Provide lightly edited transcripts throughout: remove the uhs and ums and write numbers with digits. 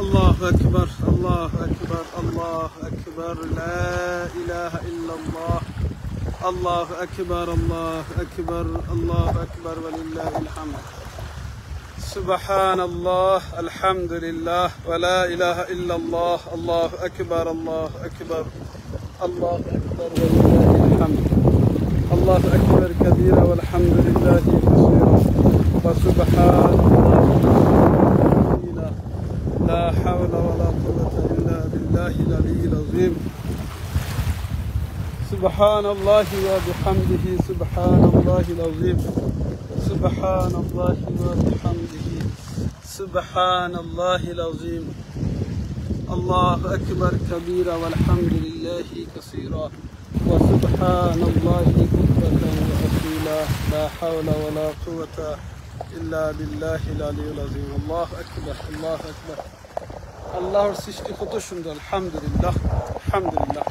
الله أكبر الله أكبر الله أكبر لا إله إلا الله الله أكبر الله أكبر الله أكبر ولله الحمد سبحان الله الحمد لله ولا إله إلا الله الله أكبر الله أكبر الله أكبر ولله الحمد الله أكبر كبيرا والحمد لله كثيرا وسبحان الله لا حول ولا قوة إلا بالله العلي العظيم سبحان الله وبحمده سبحان الله العظيم سبحان الله وبحمده سبحان الله العظيم الله أكبر كبيرا والحمد لله كثيرا وسبحان الله بكرة وأصيلا لا حول ولا قوة إلا بالله العلي العظيم الله أكبر الله أكبر الله সৃষ্টি কত সুন্দর আলহামদুলিল্লাহ আলহামদুলিল্লাহ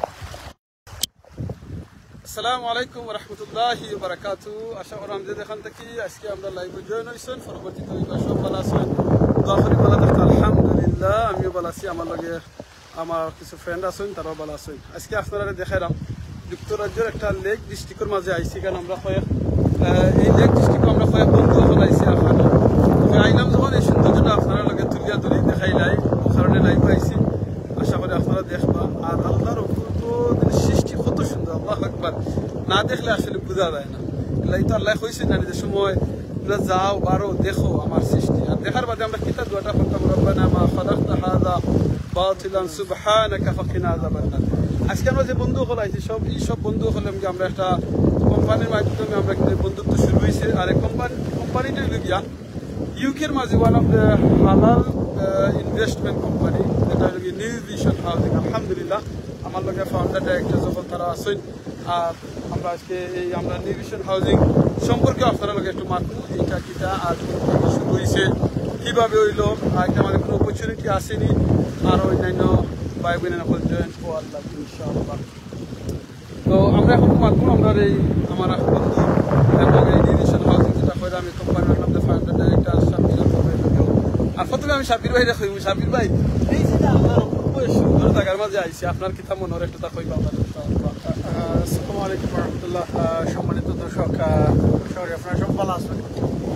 আসসালামু আলাইকুম ওয়া রাহমাতুল্লাহি ওয়া বারাকাতুহু আশা করি আমাদের এখান থেকে আজকে আমরা লাইভে জয়েন হইছেন পরবর্তীতে সব ভালো আছেন দোয়া করি ভালো থাকতে আলহামদুলিল্লাহ আমিও ভালো আছি আমার লগে আমার কিছু ফ্রেন্ড আছেন তারাও ভালো আছেন আজকে আপনারা দেখাইলাম যুক্তরাজ্যের একটা লেক ডিস্ট্রিক্টের মাঝে আইছি কারণ আমরা কয়েক এই লেক ডিস্ট্রিক্টে আমরা কয়েক বন্ধু হল আইছি আপনারা আইলাম যখন এই সৌন্দর্যটা আপনারা লগে তুলিয়া তুলি দেখাইলাই ও কারণে লাইভ আইছি আশা করি আপনারা দেখবা আর আল্লাহর অপূর্ব সৃষ্টি কত সুন্দর আল্লাহু আকবার না দেখলে আসলে বোঝা যায় না এলাই তো আল্লাহ কইছে না যে সময় তোমরা যাও বারো দেখো আমার সৃষ্টি আর দেখার বাদে আমরা কিতাব দোয়াটা করতাম রব্বানা মা খালাকতা হাযা বাতিলান সুবহানাকা ফাকিনা আযাবান নার আজকে আমরা যে বন্ধু হল আইছি সব বন্ধু হলাম যে আমরা একটা কোম্পানির মাধ্যমে আমরা কিন্তু বন্ধুত্ব শুরু হয়েছে আর এই কোম্পানিটা হলো গিয়া ইউকের মাঝে ওয়ান অফ দ্য হালাল ইনভেস্টমেন্ট কোম্পানি যেটা হলো গিয়ে নিউ ভিশন হাউজিং আলহামদুলিল্লাহ আমার লগে ফাউন্ডার ডাইরেক্টর যখন তারা আছেন আর আমরা আজকে এই আমরা নিউ ভিশন হাউজিং সম্পর্কে আপনারা লগে একটু মাতবো এইটা কিটা আর শুরু হয়েছে কীভাবে হইল আর আমাদের কোনো অপরচুনিটি আসেনি আর অন্যান্য ভাই বোনেরা হল জয়েন ও আল্লাহ ইনশাআল্লাহ তো আমরা এখন মাতবো আমরা এই আমার বন্ধু এবং এই নিউ ভিশন হাউজিং যেটা করে আমি কোম্পানির নাম ফাউন্ডার ডাইরেক্টর শাবির আর প্রথমে আমি শাবির ভাই রাখি শাবির ভাই এই যে আল্লাহর অপূর্ব সুন্দর জায়গার মাঝে আইছি আপনার কিতাব মনে একটু তা কইবা আমাদের আসসালামু আলাইকুম ওয়া রাহমাতুল্লাহ সম্মানিত দর্শক আপনারা সব ভালো আছেন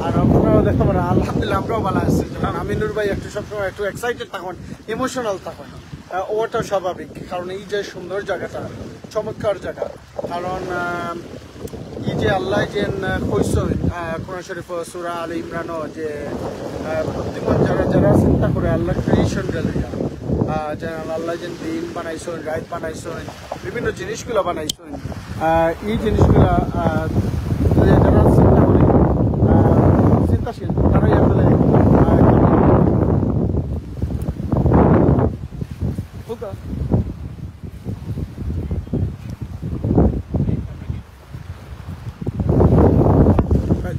আর আপনারাও দেখতে পারেন আলহামদুলিল্লাহ আমরাও ভালো আছি যেমন আমিনুর ভাই একটু সবসময় একটু এক্সাইটেড থাকুন ইমোশনাল থাকুন ওটাও স্বাভাবিক কারণ এই যে সুন্দর জায়গাটা চমৎকার জায়গা কারণ এই যে আল্লাহ যে কইছেন কোরআন শরীফ সূরা আলে ইমরান যে বুদ্ধিমান যারা চিন্তা করে আল্লাহ ক্রিয়েশন গেলিয়া আল্লাহ যে দিন বানাইছেন রাত বানাইছেন বিভিন্ন জিনিসগুলো বানাইছেন এই জিনিসগুলা যারা চিন্তা করে চিন্তাশীল তারাই আসলে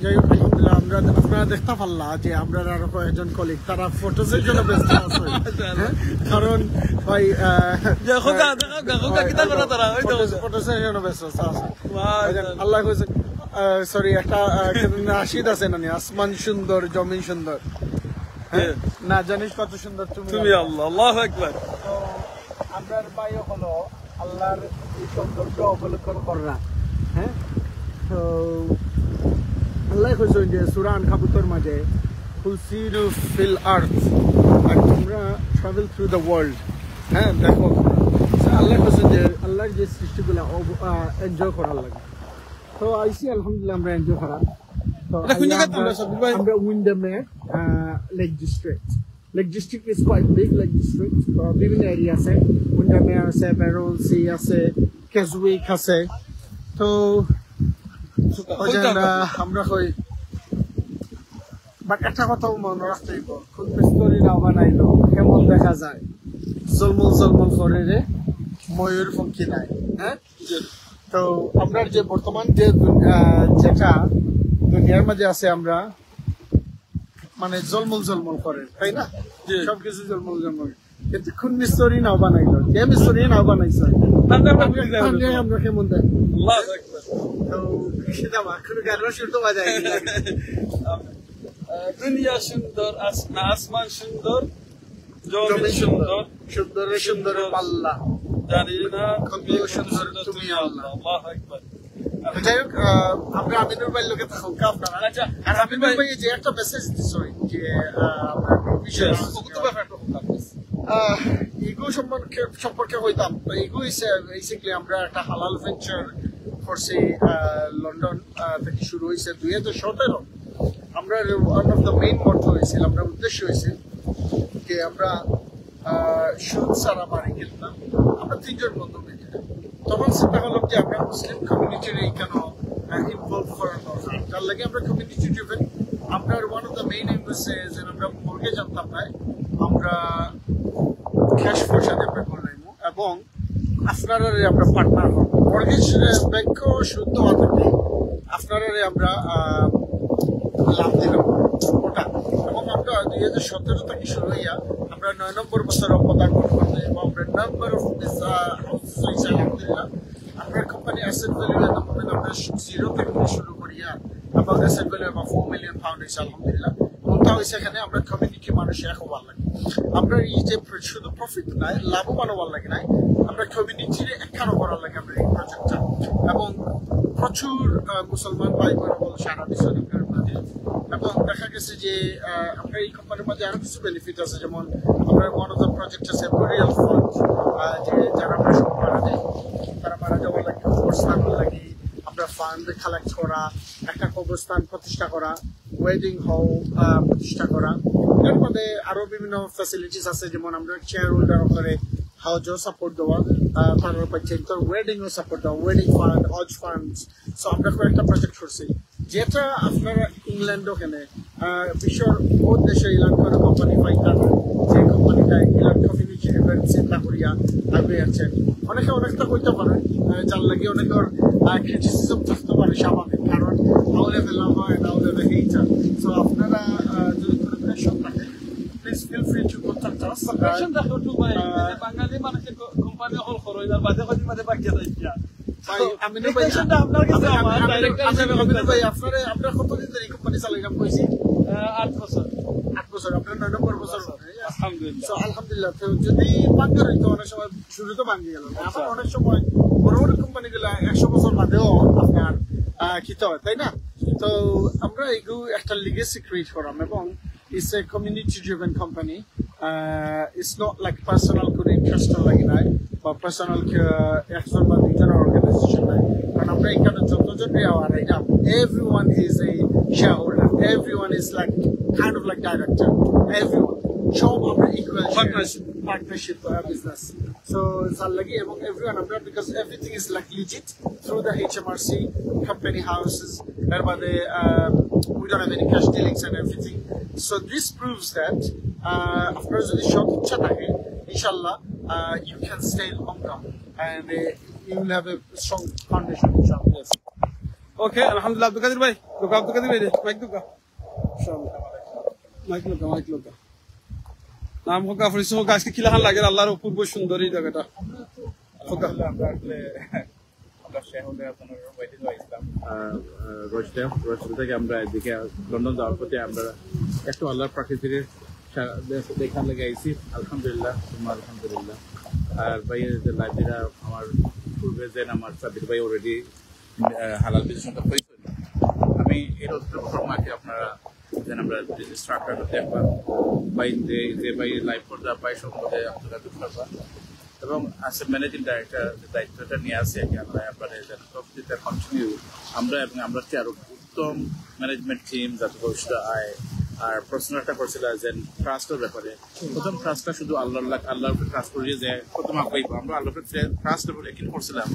যাই হোক আলহামদুলিল্লাহ আপনারা দেখতে পারলা যে আমরা আরো কয়েকজন কলিগ তারা ফটোজের জন্য ব্যস্ত আছে কারণ ভাই ফটোজের জন্য ব্যস্ত আছে আল্লাহ কইছে সরি একটা নাশিদ আছে না আসমান সুন্দর জমিন সুন্দর না জানিস কত সুন্দর তুমি আল্লাহ আল্লাহু আকবার তো আমরার ভাই হলো আল্লাহর এই সৌন্দর্য অবলোকন করা হ্যাঁ তো আল্লাহ কইছেন যে সূরা আনকাবুতের মাঝে ফুলসিরু ফিল আর্থ আর তোমরা ট্রাভেল থ্রু দ্য ওয়ার্ল্ড হ্যাঁ দেখো আল্লাহ কইছেন যে আল্লাহর যে সৃষ্টিগুলো এনজয় করার লাগে তো আইসি আলহামদুলিল্লাহ আমরা এনজয় করা তো আমরা উইন্ডামে lake district is quite big lake district তো বিভিন্ন এরিয়া আছে উইন্ডামে আছে বেরল সি আছে কেজউইক আছে তো আমরা কই বাট একটা কথাও মনে রাখতে হইব খুব বিস্তরি না বানাইলো কেমন দেখা যায় জলমল করে রে ময়ূর পঙ্খী নাই হ্যাঁ তো আমরা যে বর্তমান যে যেটা দুনিয়ার মাঝে আছে আমরা মানে জলমল করে তাই না সবকিছু জলমল কিন্তু কোন মিস্তরি নাও বানাইলো যে মিস্তরি নাও বানাইছে আমরা কেমন দেখ তো সেটা কোনো গানও শুনতে পাওয়া যায় দুনিয়া সুন্দর আসমান সুন্দর জমি সুন্দর, সুন্দরে সুন্দরে পাল্লা, জানি না কত সুন্দর তুমি আল্লাহ। আল্লাহু আকবার। যাই হোক, আমরা আমিনুর ভাই লোকে থাকুক আপনারা। আচ্ছা, আর আমিনুর ভাই যে একটা মেসেজ দিচ্ছি যে ইগো সম্পর্কে হইতাম, ইগো বেসিক্যালি আমরা একটা হালাল ভেঞ্চার করছি লন্ডন থেকে শুরু হয়েছে 2017। আমরা ওয়ান অফ দ্য মেইন মর্থ হয়েছিল, আমরা উদ্দেশ্য হয়েছিল যে আমরা সুদ ছাড়া বাড়ি কিনতাম, আমরা 3 জন বন্ধু মিলে। তখন চিন্তা করলাম যে আমরা মুসলিম কমিউনিটির কেন ইনভলভ করার দরকার, তার লাগে আমরা কমিউনিটি ড্রিভেন। আমরা one of the main aim হচ্ছে যে আমরা মর্গেজ আনতাম না, আমরা ক্যাশ পয়সা দিয়ে পে করলাম এবং আপনারা আমরা পার্টনার হব। মর্গেজ ব্যাংক শুদ্ধ থাকলে আপনারা আমরা লাভ দিলাম ওটা। এবং আমরা 2017 থেকে শুরু হইয়া আমরা 9 নম্বর বছর পদার্পণ করতে এবং আমরা নাম্বার অফ হাউসেস হয়েছে আলহামদুলিল্লাহ। আমরা কোম্পানি অ্যাসেট ভ্যালু এত মোমেন্ট আমরা 0 থেকে শুরু করিয়া এবং asset value about 4 million pound হয়েছে আলহামদুলিল্লাহ। এবং তা হয়েছে এখানে আমরা কমিউনিটি মানুষের এখন ভালো লাগে। আমরা এই যে শুধু প্রফিট নাই, লাভবানও ভালো লাগে নাই, আমরা কমিউনিটির একখানো করার লাগে আমরা এই প্রজেক্টটা। এবং প্রচুর মুসলমান ভাই বোন বল সারা বিশ্বের মধ্যে। এবং দেখা গেছে যে আমরা এই কোম্পানির মধ্যে আরো কিছু বেনিফিট আছে, যেমন আমরা ওয়ান অফ দ্য প্রজেক্ট আছে বুরিয়াল ফান্ড, যে যারা আমরা সব মারা যায় তারা মারা যাওয়ার লাগে কবরস্থান লাগে আমরা ফান্ড কালেক্ট করা, একটা কবরস্থান প্রতিষ্ঠা করা, ওয়েডিং হল প্রতিষ্ঠা করা। এর মধ্যে আরো বিভিন্ন ফ্যাসিলিটিস আছে, যেমন আমরা চেয়ার হোল্ডার করে হাউজও সাপোর্ট দেওয়া, তারপর পাচ্ছেন তোর ওয়েডিংও সাপোর্ট দেওয়া, ওয়েডিং ফান্ড, হজ ফান্ড। সো আমরা কয়েকটা প্রজেক্ট করছি, যেটা আপনারা ইংল্যান্ড ওখানে বিশ্বের বহুত দেশে ইলান করে কোম্পানি পাইতাম, যে কোম্পানিটা ইলান কমিউনিটি ইভেন্ট চিন্তা করিয়া আগে আছেন। অনেকে অনেকটা করতে পারে, যার লাগে অনেকের ক্রিটিসিজম থাকতে পারে, স্বাভাবিক, কারণ নাহলে ফেলা হয়, নাহলে এইটা। সো আপনারা যদি কোনো প্রেশন থাকে please feel free to contact us. প্রেশন দেখো তো ভাই, বাঙালি মানুষের কোম্পানি হল খরচ আর বাদে বাদে বাদে বাকি যাইয়া আমিনুর ভাই আপনার কতদিন ধরে কোম্পানি চালাইলাম কইছি? 8 বছর। 8 বছর, আপনার 9 নম্বর বছর। আলহামদুলিল্লাহ। আলহামদুলিল্লাহ। যদি বাঙ্গার হইতো অনেক সময় শুরু তো ভাঙ্গি গেল, আমার অনেক সময় বড় বড় কোম্পানি গুলা 100 বছর বাদেও আপনার খিতে হয়, তাই না? তো আমরা এগুলো একটা লিগেসি ক্রিয়েট করাম এবং it's a community driven company. It's not like personal কোনো ইন্টারেস্ট লাগে নাই বা পার্সোনাল একজন বা দুইজন অর্গানাইজেশন নাই, কারণ আমরা এখানে যতজন everyone is a shareholder, everyone is like kind of like director, everyone সব আমরা equal partnership business. So Zalagi এবং everyone আমরা, because everything is like legit through the HMRC company houses, whereby we don't have any cash dealings and everything. So this proves that after the short chat, inshallah, you can stay long term and you will have a strong foundation, inshallah. Yes. Okay, alhamdulillah. Abdul Qadir bhai, look Abdul Qadir bhai, mic duka. Inshallah. Mic loka. নাম হোকা ফরিসো হোকা, আজকে কিলাহান লাগে আল্লাহর অপূর্ব সুন্দরী জায়গাটা। হোকা আমরা shareholder আপনার waiting ইসলাম Rosedale থেকে আমরা এদিকে লন্ডন যাওয়ার পথে আমরা একটু আল্লাহর প্রাকৃতিক দেখার লেগে আইছি। আলহামদুলিল্লাহ, আলহামদুলিল্লাহ। আর ভাইয়ের যে লাইব্রেরিটা আমার পূর্বে যেন আমার সাবির ভাই অলরেডি হালাল বিজনেসটা হয়েছিল, আমি এর মাকে আপনারা যেন আমরা স্ট্রাকচারটা দেখবা বাই যে ভাই লাইভ করতে পাই সম্বন্ধে আপনারা করবা এবং আসে ম্যানেজিং ডাইরেক্টর দায়িত্বটা নিয়ে আসে আর কি আমরা আপনাদের যেন প্রফিটটা কন্টিনিউ আমরা এবং আমরা কি আরো উত্তম ম্যানেজমেন্ট টিম যাতে ভবিষ্যতে আয়। আর প্রশ্নটা করছিল যে ট্রাস্টের ব্যাপারে, প্রথম ট্রাস্টটা শুধু আল্লাহর উপরে ট্রাস্ট করি যে প্রথম আগাইব আমরা আল্লাহর উপরে ট্রাস্টের উপরে একই করছিলাম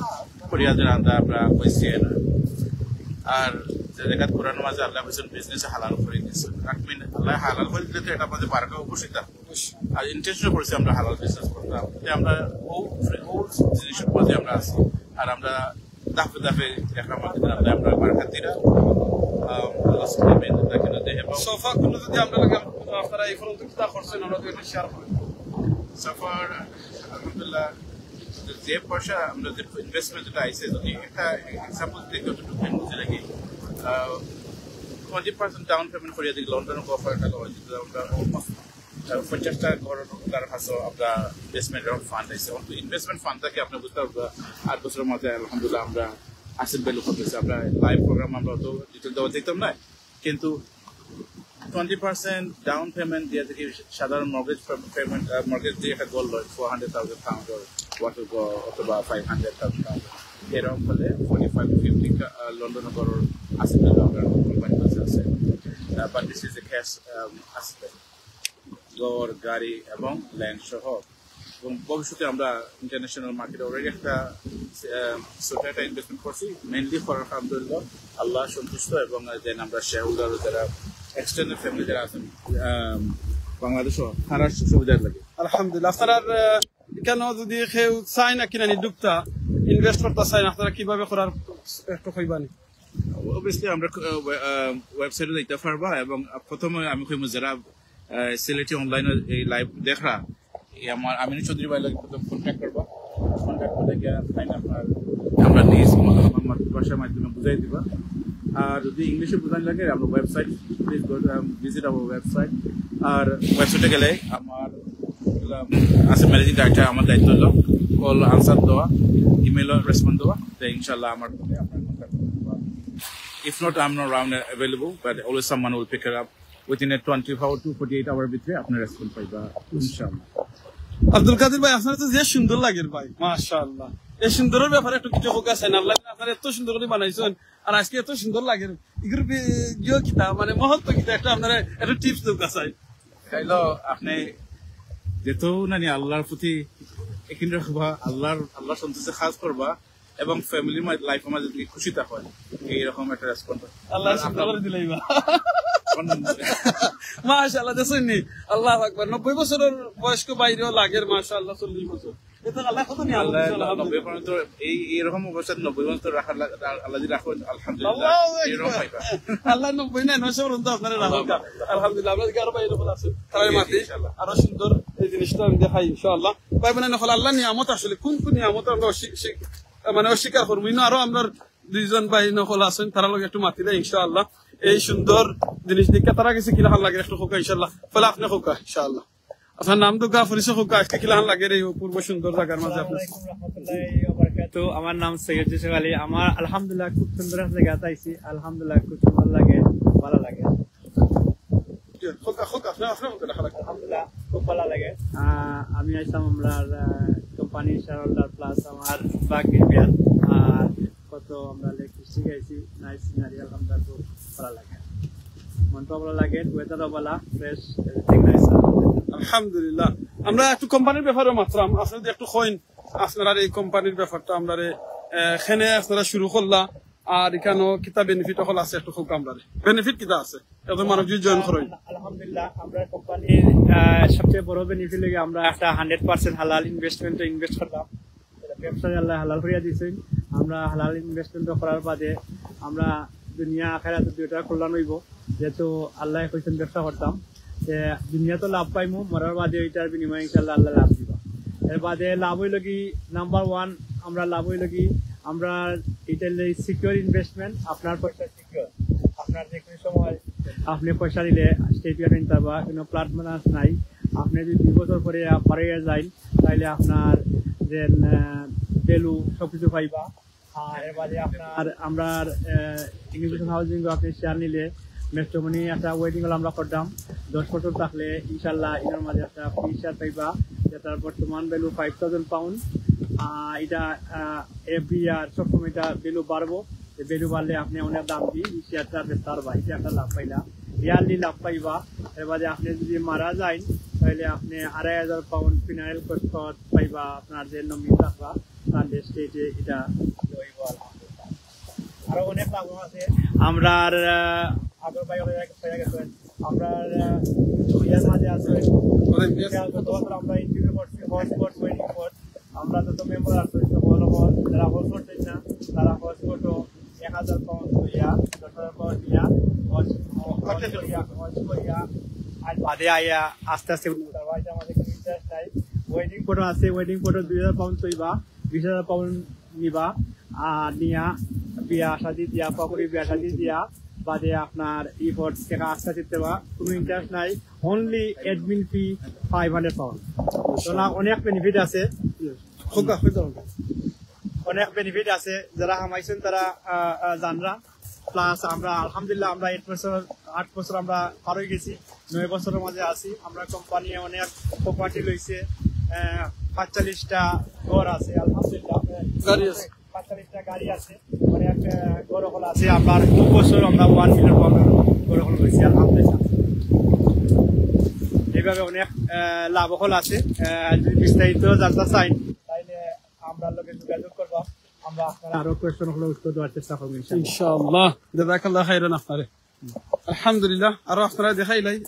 করিয়া যে আমরা কইছি না। আর যে জায়গা কোরআন মাঝে আল্লাহ বলছেন বিজনেসে হালাল করে দিয়েছে, আল্লাহ হালাল করে দিলে তো এটা আমাদের বারকা উপস্থিত আর ইন্টেনশন করেছি আমরা হালাল বিজনেস করতাম, আমরা ও জিনিসের প্রতি আমরা আছি। আর আমরা দাফে দাফে দেখার মাধ্যমে আমরা বারকা দিরা সোফা কোনো যদি আমরা লাগে আপনারা এই ফোন থেকে করছেন, আমরা তো এটা শেয়ার করি। সফর আলহামদুলিল্লাহ যে পয়সা আমরা যে ইনভেস্টমেন্ট যেটা আইসে, যদি একটা এক্সাম্পল দিতে যতটুকু বুঝে রাখি 20% ডাউন পেমেন্ট করিয়া দিই লন্ডনের অফারটা আমরা অলমোস্ট 50টা ঘর তার কাছে আমরা ইনভেস্টমেন্টের ফান্ড আছে ইনভেস্টমেন্ট ফান্ডটাকে আপনি বুঝতে পারবেন 8 বছরের মধ্যে আলহামদুলিল্লাহ আমরা আসেট ভ্যালু করতেছি আমরা লাইভ প্রোগ্রাম আমরা তো ডিটেল দেওয়া দিতাম না কিন্তু 20% ডাউন পেমেন্ট দিয়ে থেকে সাধারণ মর্গেজ পেমেন্ট মর্গেজ দিয়ে একটা গোল্ড হয় 400,000 পাউন্ড অথবা 500,000 পাউন্ড এরকম হলে 45 to 50 লন্ডন করার আসেট ভ্যালু আমরা কোম্পানি কাছে আছে but this is a cash asset ঘর গাড়ি এবং ল্যান্ড সহ এবং ভবিষ্যতে আমরা ইন্টারন্যাশনাল মার্কেটে অলরেডি একটা ছোট একটা ইনভেস্টমেন্ট করছি মেনলি ফর আলহামদুলিল্লাহ আল্লাহ সন্তুষ্ট এবং দেন আমরা শেয়ার হোল্ডার যারা এক্সটার্নাল ফ্যামিলি যারা আছেন বাংলাদেশও তারা সুবিধা লাগে আলহামদুলিল্লাহ আপনারা কেন যদি কেউ চায় না কিনা ডুবতা ইনভেস্ট করতে চায় না আপনারা কিভাবে করার একটু কইবানি অবভিয়াসলি আমরা ওয়েবসাইটে যাইতে পারবা এবং প্রথমে আমি কইব যারা সিলেটি অনলাইনে এই লাইভ দেখা আমার আমিনুল চৌধুরী ভাই প্রথম কন্ট্যাক্ট করবা কন্ট্যাক্ট করলে আপনার আমরা নিজ আমার ভাষার মাধ্যমে বুঝাই দিবা আর যদি ইংলিশে বোঝানো লাগে আমরা website please visit our website আর ওয়েবসাইটে গেলে আমার আছে ম্যানেজিং ডাইরেক্টর আমার দায়িত্ব হলো কল আনসার দেওয়া ইমেল রেসপন্ড দেওয়া তো ইনশাল্লাহ আমার আপনার কন্ট্যাক্ট করবা if not I am not round available but always someone will pick it up within a 24 to 48 hour ভিতরে আপনার রেসপন্স পাইবা ইনশাআল্লাহ আব্দুল কাদের ভাই আপনার তো যে সুন্দর লাগে ভাই মাশাআল্লাহ এই সুন্দরের ব্যাপারে একটু কিছু হোক আছে না আপনারা এত সুন্দর করে বানাইছেন আর আজকে এত সুন্দর লাগে ইগুর জিও কিতা মানে মহত্ব কিতা একটা আপনারা একটু টিপস দেব কাছাই খাইলো আপনি যেহেতু নানি আল্লাহর প্রতি এখানে রাখবা আল্লাহ সন্তুষ্টি খাস করবা এবং ফ্যামিলি লাইফের মাঝে যদি খুশি থাকেন এইরকম একটা রেসপন্স আল্লাহ সুন্দর দিলাইবা মাশাআল্লাহ দেখছেন আল্লাহ আকবার 90 বছরের বয়স্ক বাইরেও লাগের মাশাআল্লাহ 40 বছর এটা আল্লাহ কত নিয়ে আল্লাহ 90 পর্যন্ত এইরকম অবস্থা 90 পর্যন্ত রাখার আল্লাহ যদি রাখেন আলহামদুলিল্লাহ এরকম পাইবা আল্লাহ 90 না 90 পর্যন্ত আপনারা রাখুন আলহামদুলিল্লাহ আমরা কি আরো বাইরে বলা আছে তাই মাটি আরো সুন্দর এই জিনিসটা আমি দেখাই ইনশাআল্লাহ ভাই বোনেরা হল আল্লাহ নিয়ামত আসলে কোন কোন নিয়ামত আমরা মানে অস্বীকার করবো না আরো আমরা দুইজন ভাই নকল আছেন তারা লোক একটু মাতি দেয় ইনশাআল্লাহ এই সুন্দর জিনিস দেখে তারা গেছে কিলাহান লাগে একটু খোকা ইনশাআল্লাহ ফলে আপনি খোকা ইনশাআল্লাহ আপনার নাম তো গাফরিসা খোকা আজকে কিলাহান লাগে এই পূর্ব সুন্দর জায়গার মাঝে আপনি তো আমার নাম সৈয়দ জুসুফ আলী আমার আলহামদুলিল্লাহ খুব সুন্দর জায়গা আইছি আলহামদুলিল্লাহ খুব সুন্দর লাগে ভালো লাগে খোকা খোকা আপনি আলহামদুলিল্লাহ খুব ভালো লাগে আমি আইসাম আমরা কোম্পানি শেয়ারহোল্ডার প্লাস আমার বাকি বিয়ার আর কত আমরা লেখি শিখাইছি নাইস সিনারি আলহামদুলিল্লাহ খুব ভালো লাগে মনটা ভালো লাগে ওয়েদারও ভালো ফ্রেশ এভরিথিং নাইস আলহামদুলিল্লাহ আমরা একটু কোম্পানির ব্যাপারে মাত্র আসলে একটু কইন আপনারা এই কোম্পানির ব্যাপারটা আমরা এখানে আপনারা শুরু করলা আর এখানে কিতা বেনিফিট হল আছে একটু খুব আমরা বেনিফিট কিতা আছে এত মানুষ যদি জয়েন করেন আলহামদুলিল্লাহ আমরা কোম্পানির সবচেয়ে বড় বেনিফিট লাগে আমরা একটা 100% হালাল ইনভেস্টমেন্টে ইনভেস্ট করলাম ব্যবসায় আল্লাহ হালাল করিয়া দিয়েছেন আমরা হালাল ইনভেস্টমেন্ট করার বাদে আমরা দুনিয়া আখিরাত দুইটা কল্যাণ হইব যেহেতু আল্লাহ কইছেন ব্যবসা করতাম যে দুনিয়া তো লাভ পাইমু মরার বাদে ওইটার বিনিময়ে ইনশাআল্লাহ আল্লাহ লাভ দিবা এর বাদে লাভ হইল কি নাম্বার 1 আমরা লাভ হইল কি আমরা এটা সিকিউর ইনভেস্টমেন্ট আপনার পয়সা সিকিউর আপনার যে কোনো সময় আপনি পয়সা দিলে স্টেট নিতে পারবা কোনো প্লাট মাইনাস নাই আপনি যদি 2 বছর পরে পারিয়ে যান তাহলে আপনার যে ভ্যালু সবকিছু পাইবা আর এর বাদে আপনার আমরা ইনভেস্টমেন্ট হাউজিং আপনি শেয়ার নিলে মেট্রোমনি একটা ওয়েটিং হল আমরা করতাম 10 বছর থাকলে ইনশাল্লাহ এর মাঝে একটা ফ্রি শেয়ার পাইবা যেটার বর্তমান ভ্যালু 5,000 পাউন্ড এটা এভরি ইয়ার সবসময় এটা ভ্যালু বাড়বো ভ্যালু বাড়লে আপনি অনেক দাম দিয়ে শেয়ারটা বেচার বা এটা একটা লাভ পাইলা ইয়ারলি লাভ পাইবা এর বাদে আপনি যদি মারা যায় তাহলে আপনি 2,500 পাউন্ড ফিনারেল কস্ট পাইবা আপনার যে নমিনি থাকবা তাহলে স্টেটে এটা লইব আলহামদুলিল্লাহ আরো অনেক লাভ আছে আমরা আগর ভাই হয়ে গেছেন আমরা ইয়ার মাঝে আছে আমরা ইন্টারভিউ করছি হটস্পট ওয়েটিং ফর আমরা তো মেম্বার আছি বড় বড় যারা হটস্পট চাই না তারা হটস্পট 1,000 পাউন্ড ইয়া 10,000 পাউন্ড ইয়া আর বাদে আয়া আস্তে আস্তে আমাদের কোনো ইন্টারেস্ট নাই ওয়েটিং ফটো আছে ওয়েটিং ফটো 2,000 পাউন্ড চইবা 20,000 পাউন্ড নিবা আর নিয়া বিয়া শাদি দিয়া পাকুড়ি বিয়া শাদি দিয়া বাদে আপনার ইফোর্টস থেকে আস্থা দিতে বা কোনো ইন্টারেস্ট নাই, অনলি অ্যাডমিন ফি 500 পাউন্ড। তো না অনেক বেনিফিট আছে, অনেক বেনিফিট আছে, যারা হামাইছেন তারা জানরা। প্লাস আমরা আলহামদুলিল্লাহ আমরা 8 বছর আমরা পার হয়ে গেছি, 9 বছরের মাঝে আছি। আমরা কোম্পানি অনেক প্রপার্টি লইছে, 45টা ঘর আছে আলহামদুলিল্লাহ, 45টা গাড়ি আছে, অনেক ঘর হল আছে। আমরা 2 বছর আমরা 1 মিলিয়ন পাউন্ডের ঘর হল লইছি আলহামদুলিল্লাহ। এইভাবে অনেক লাভ হল আছে। যদি বিস্তারিত জানতে চাই তাইলে আমরা লোকের যোগাযোগ করবো, আমরা আপনার আরো কোয়েশ্চন হলে উত্তর দেওয়ার চেষ্টা করবো ইনশাআল্লাহ। জাযাকাল্লাহু খাইরান আপনারে। আলহামদুলিল্লাহ। আর আপনারা দেখাইলাই,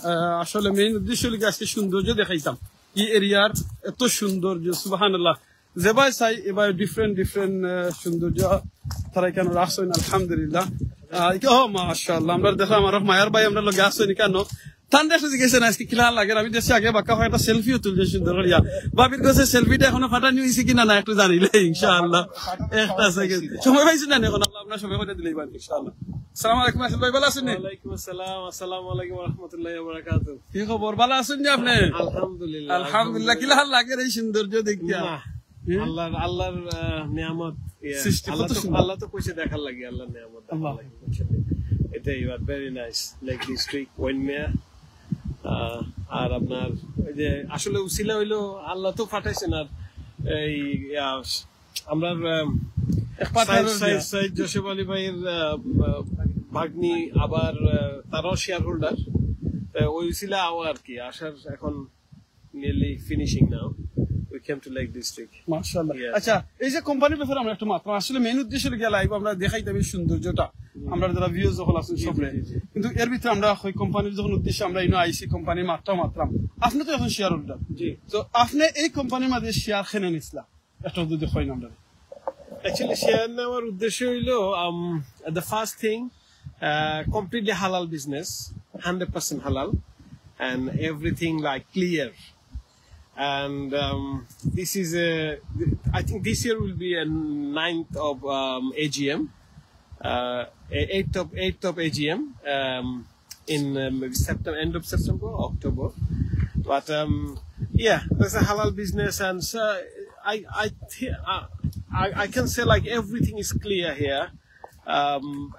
আসলে মেইন উদ্দেশ্য হলো আজকে সৌন্দর্য দেখাইতাম। এই এরিয়ার এত সৌন্দর্য, সুবহানাল্লাহ। যেভাবে চাই এবার ডিফারেন্ট সৌন্দর্য তারা কেন রাখছেন আলহামদুলিল্লাহ। মাশাআল্লাহ। আমরা দেখলাম আমার মায়ার ভাই আমরা লোক আসছেন কেন তান দেখে জিজ্ঞেসেন আজকে কিলা লাগে। আমি দেশে আগে বাক্কা হয় একটা সেলফিও তুলছে সুন্দর করিয়া। বাবির কাছে সেলফিটা এখনো ফাটানি হয়েছে কিনা না একটু জানিলে ইনশাআল্লাহ। একটা সেকেন্ড সময় পাইছি না এখন, আল্লাহ আপনার সময় করে দিলেই পারেন ইনশাআল্লাহ। আসসালামু আলাইকুম আসল ভাই, ভালো আছেন? ওয়ালাইকুম আসসালাম, আসসালামু আলাইকুম ওয়া রাহমাতুল্লাহি ওয়া বারাকাতুহু। কি খবর, ভালো আছেন জি আপনি? আলহামদুলিল্লাহ আলহামদুলিল্লাহ। কিলা লাগে এই সৌন্দর্য দেখিয়া? আল্লাহর নিয়ামত, সৃষ্টি কত সুন্দর। আল্লাহ তো কইছে দেখার লাগে, আল্লাহর নিয়ামত আল্লাহ। এটা you are very nice like district ওয়েনমিয়া। আর আপনার ওই যে আসলে উসিলা হইলো আল্লাহ তো পাঠাইছেন। আর এই আমরা সাইদ জোসেফ আলী ভাইয়ের ভাগ্নি, আবার তারাও শেয়ার হোল্ডার। ওই উসিলা আর কি আসার এখন nearly finishing now. We came to Lake District. মাশাআল্লাহ। Yeah. আচ্ছা, এই যে কোম্পানির ব্যাপারে আমরা একটু মাত্র আসলে মেইন উদ্দেশ্য গিয়ে লাইভ আমরা দেখাইতাম এই সৌন্দর্যটা, আমরা যারা ভিউজ যখন আছেন সবরে। কিন্তু এর ভিতরে আমরা ওই কোম্পানির যখন উদ্দেশ্যে আমরা ইনো আইসি কোম্পানি মাত্রাম। আপনি তো এখন শেয়ার হোল্ডার, জি। তো আপনি এই কোম্পানির মধ্যে শেয়ার খেনে নিছিলা একটা যদি হয় না আমরা Actually, শেয়ার নেওয়ার উদ্দেশ্য হইলো the first thing, completely halal business, 100% halal, and everything like clear. And this is I think this year will be a 9th of AGM, 8th of AGM in September, end of September, October. But yeah, there's a halal business, and so I can say like everything is clear here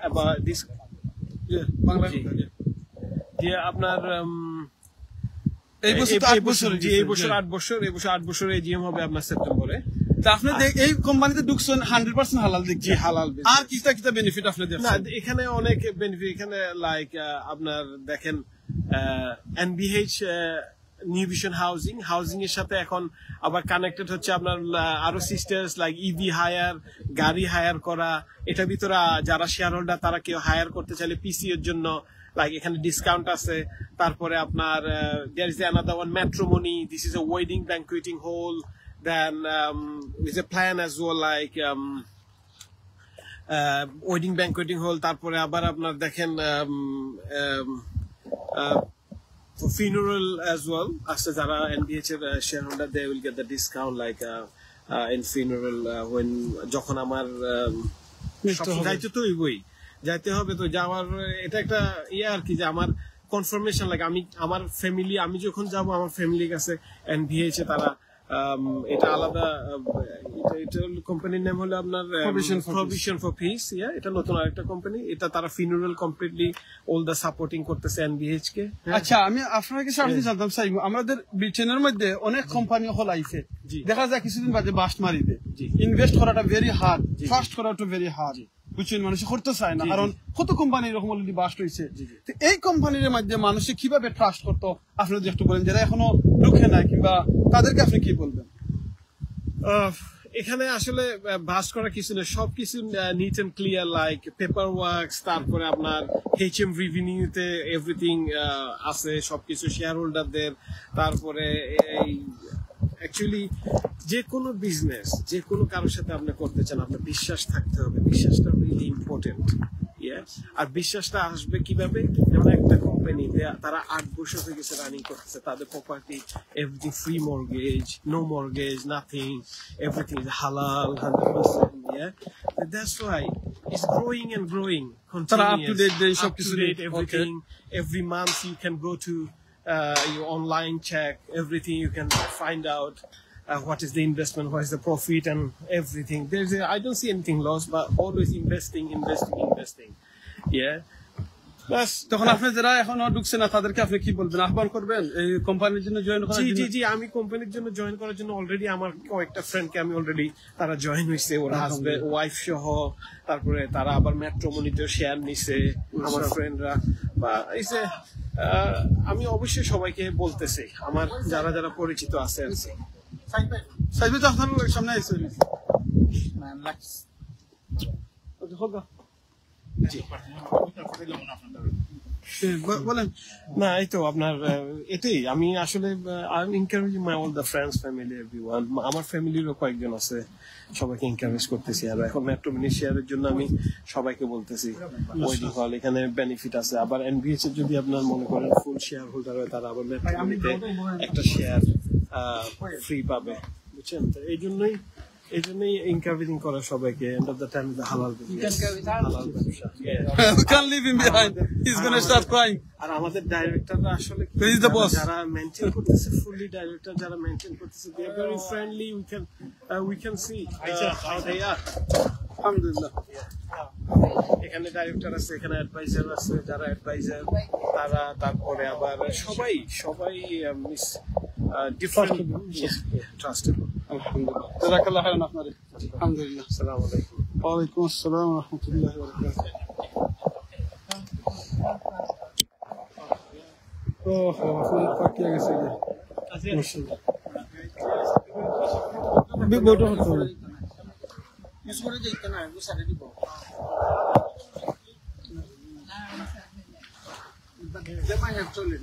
about this. Yeah, আপনার এই বছর 8 বছর AGM হবে আপনার সেপ্টেম্বরে। আপনি এই কোম্পানিতে ঢুকছেন 100% হালাল দেখছি। হালাল। আর কিটা বেনিফিট আপনি দেখছেন? না, এখানে অনেক বেনিফিট। এখানে লাইক আপনার দেখেন এনবিএইচ নিউ ভিশন হাউজিং এর সাথে এখন আবার কানেক্টেড হচ্ছে আপনার আরো সিস্টেমস লাইক ইভি হায়ার, গাড়ি হায়ার করা। এটার ভিতরে যারা শেয়ার হোল্ডার তারা কেউ হায়ার করতে চাইলে পিসি এর জন্য লাইক এখানে ডিসকাউন্ট আছে। তারপরে আপনার there is another one, Matrimony. This is a wedding banqueting hall. Then with a plan as well, like wedding banqueting hall. তারপরে আবার আপনার দেখেন funeral as well. আসলে যারা NBH এর shareholder, they will get the discount like in funeral when যখন আমার যাইতে তো হইবই, যাইতে হবে। তো যাওয়ার এটা একটা আর কি যে আমার কনফার্মেশন লাগে আমি আমার ফ্যামিলি, আমি যখন যাব আমার ফ্যামিলির কাছে NBH এ তারা এটা আলাদা, এটা কোম্পানির নাম হলো আপনার প্রভিশন ফর পিস। এটা নতুন আরেকটা কোম্পানি, এটা তারা ফিনারেল কমপ্লিটলি অল দা সাপোর্টিং করতেছে NBH কে। আচ্ছা, আমি আপনার কাছে আপনি জানতাম চাইব, আমাদের ব্রিটেনের মধ্যে অনেক কোম্পানি হল আইছে, দেখা যায় কিছুদিন বাদে বাস্ট মারি দেয়। ইনভেস্ট করাটা ভেরি হার্ড, ফার্স্ট করাটা ভেরি হার্ড, বুঝছেন? মানুষ করতে চায় না, কারণ কত কোম্পানি এরকম অলরেডি বাস্ট হয়েছে। এই কোম্পানির মধ্যে মানুষে কিভাবে ট্রাস্ট করতো আপনি যদি একটু বলেন, যারা এখনো ঢুকে নাই কিংবা তাদেরকে আপনি কি বলবেন? এখানে আসলে বাস করা কিছু না, সবকিছু neat and clear, like paper works, তারপরে আপনার HM রেভিনিউতে এভরিথিং আছে, সবকিছু শেয়ার হোল্ডারদের। তারপরে এই অ্যাকচুয়ালি যে কোনো বিজনেস, যে কোনো কারোর সাথে আপনি করতে চান, আপনার বিশ্বাস থাকতে হবে। বিশ্বাসটা রিয়েলি ইম্পর্টেন্ট। আর বিশ্বাসটা আসবে কিভাবে? যেমন একটা কোম্পানি তারা 8 বছর হয়ে গেছে রানিং করতেছে, তাদের property everything free mortgage, no mortgage, nothing, everything is হালাল 100%. That's why It's growing and growing. Tara up to date, Continuous. they Up to shop date, okay. everything. Every month you can go to your online check everything. You can find out what is the investment, what is the profit, and everything. I don't see anything lost, but always investing. Yeah. That's তখন আপনি যারা এখনো ঢুকছে না তাদেরকে আপনি কি বলবেন, আহ্বান করবেন এই কোম্পানির জন্য জয়েন করার জন্য? জি আমি কোম্পানির জন্য জয়েন করার জন্য অলরেডি আমার কয়েকটা ফ্রেন্ডকে আমি অলরেডি তারা জয়েন হয়েছে, ওর হাজবেন্ড ওয়াইফ সহ, তারপরে তারা আবার ম্যাট্রিমনিতেও শেয়ার নিছে আমার ফ্রেন্ডরা। বা এই যে আমি অবশ্যই সবাইকে বলতেছি, আমার যারা যারা পরিচিত আছে আর কি। সাইবে তো আপনার সামনে আইছে বলেন না, এই তো আপনার এটাই আমি আসলে I am encouraging my all the friends family everyone. আমার ফ্যামিলিরও কয়েকজন আছে, সবাইকে এনকারেজ করতেছি। আর এখন মেট্রোমিনি শেয়ারের জন্য আমি সবাইকে বলতেছি ওয়েটিং হল, এখানে বেনিফিট আছে। আবার এনবিএইচ এর যদি আপনার মনে করেন ফুল শেয়ার হোল্ডার হয়, তারা আবার মেট্রোমিনিতে একটা শেয়ার ফ্রি পাবে, বুঝছেন? তো এই জন্যই এনকারেজিং করা সবাইকে। End of the time the হালাল বিজনেস, হালাল ব্যবসা। we can't leave him behind, he's going to start crying. আর আমাদের ডাইরেক্টররা আসলে He is the boss. যারা মেইনটেইন করতেছে, ফুললি ডাইরেক্টর যারা মেইনটেইন করতেছে, they are very friendly. We can see how they are. আলহামদুলিল্লাহ। এখানে ডাইরেক্টর আছে, এখানে অ্যাডভাইজার আছে, যারা অ্যাডভাইজার তারা, তারপরে আবার সবাই মিস ডিফারেন্ট ট্রাস্টেবল। আলহামদুলিল্লাহ, জাযাকাল্লাহু খাইরান আপনারে। আলহামদুলিল্লাহ। আসসালামু আলাইকুম। ওয়া আলাইকুম আসসালাম ওয়া রাহমাতুল্লাহি ওয়া বারাকাতুহু। ও আপনার পাকিয়ে গেছে কি মাশাআল্লাহ। বড় হতো ইউজ করে যাইতে না, গুছারে দিব। জামাই হ্যাভ চলে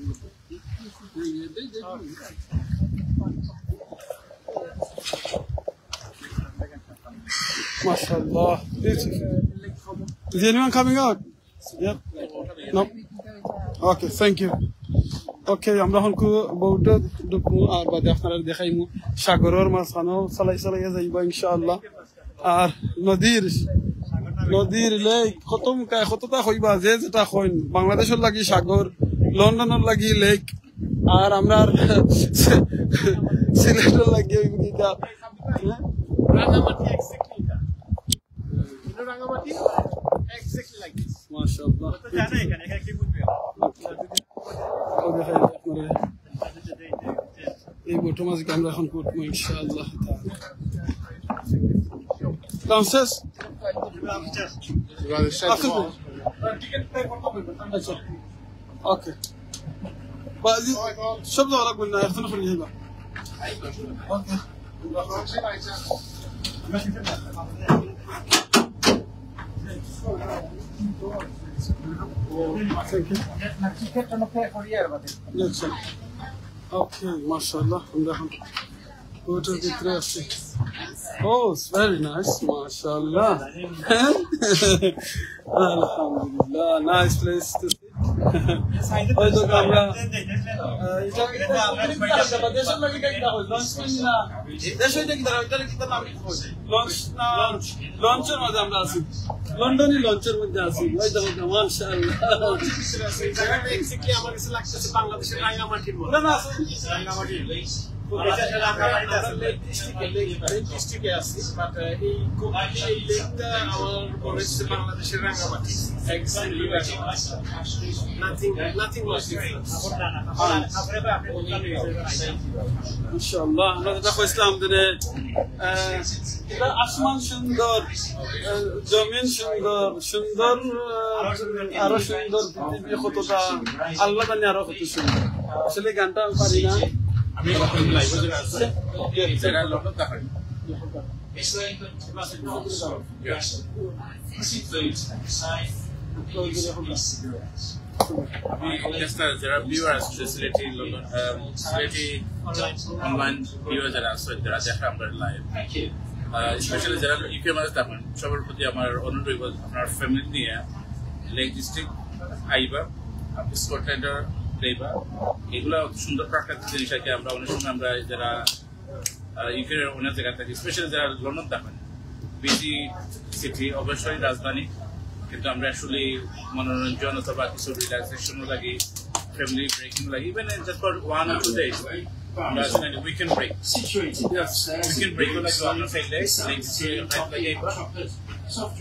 MashaAllah. Is anyone coming out? Yep. No. Okay, thank you. Okay, আমরা এখন বউটা ঢুকবো আর বাদে আপনারা দেখাইমু সাগরের মাঝখানে চালাই যাইবা ইনশাআল্লাহ। আর নদীর লেক কতটা হইবা, যে যেটা হইন বাংলাদেশের লাগি সাগর, লন্ডনের লাগি লেক, আর আমরা সিলেটের লাগি ওইটা রাঙামাটি এক্স্যাক্টলি এটা। Rangamati exactly like this. মাশাআল্লাহ। তো জানা এখানে কি বুঝবে? এই বটো মাছকে আমরা এখন করবো ইনশাআল্লাহ। Downstairs? Okay. সব যাওয়া লাগবে না, এখন ফেলে যাইবা। Okay. Okay, mashallah. Go to the dressing. Oh, it's very nice, mashallah. Alhamdulillah, nice place to sit. হয়তো আমরা লঞ্চের মধ্যে আমরা আছি, লন্ডনি লঞ্চের মধ্যে আছি। মাশাআল্লাহ, আমার কাছে লাগতেছে বাংলাদেশের রাঙামাটির মতো। না রাঙামাটি ডিস্ট্রিক্টে আছি, বাট এই লেকটা আমার মনে হচ্ছে বাংলাদেশের রাঙামাটি। Nothing much difference. ইনশাআল্লাহ আমরা যেটা কইছিলাম যে আসমান সুন্দর, জমিন সুন্দর, আরো সুন্দর পৃথিবী কতটা, আল্লাহ জানে আরো কত সুন্দর। আসলে গানটা পারি না। আমি লাইভে যারা আছে যারা লন্ডন দেখেন যারা viewers Sylheti London Sylheti online viewer যারা আছে যারা দেখে আমরা লাইভ, স্পেশালি যারা ইউকে মাঝে দেখেন, সবার প্রতি আমার অনুরোধ রইব আপনার ফ্যামিলি নিয়ে লেক ডিস্ট্রিক্ট আইবা, স্কটল্যান্ডের দেবা। এগুলা সুন্দর প্রাকৃতিক জিনিস আছে। আমরা অনেক সময় আমরা যারা ইউকের অনেক জায়গায় থাকি, স্পেশালি যারা লন্ডন দেখেন, বিজি সিটি, অবশ্যই রাজধানী, কিন্তু আমরা আসলে মনোরঞ্জন অথবা কিছু রিল্যাক্সেশন লাগি, ফ্যামিলি ব্রেকিং লাগি, even just for 1 or 2 days, আমরা আসলে উইকেন্ড ব্রেক, উইকেন্ড ব্রেক হলে আমরা ফেললে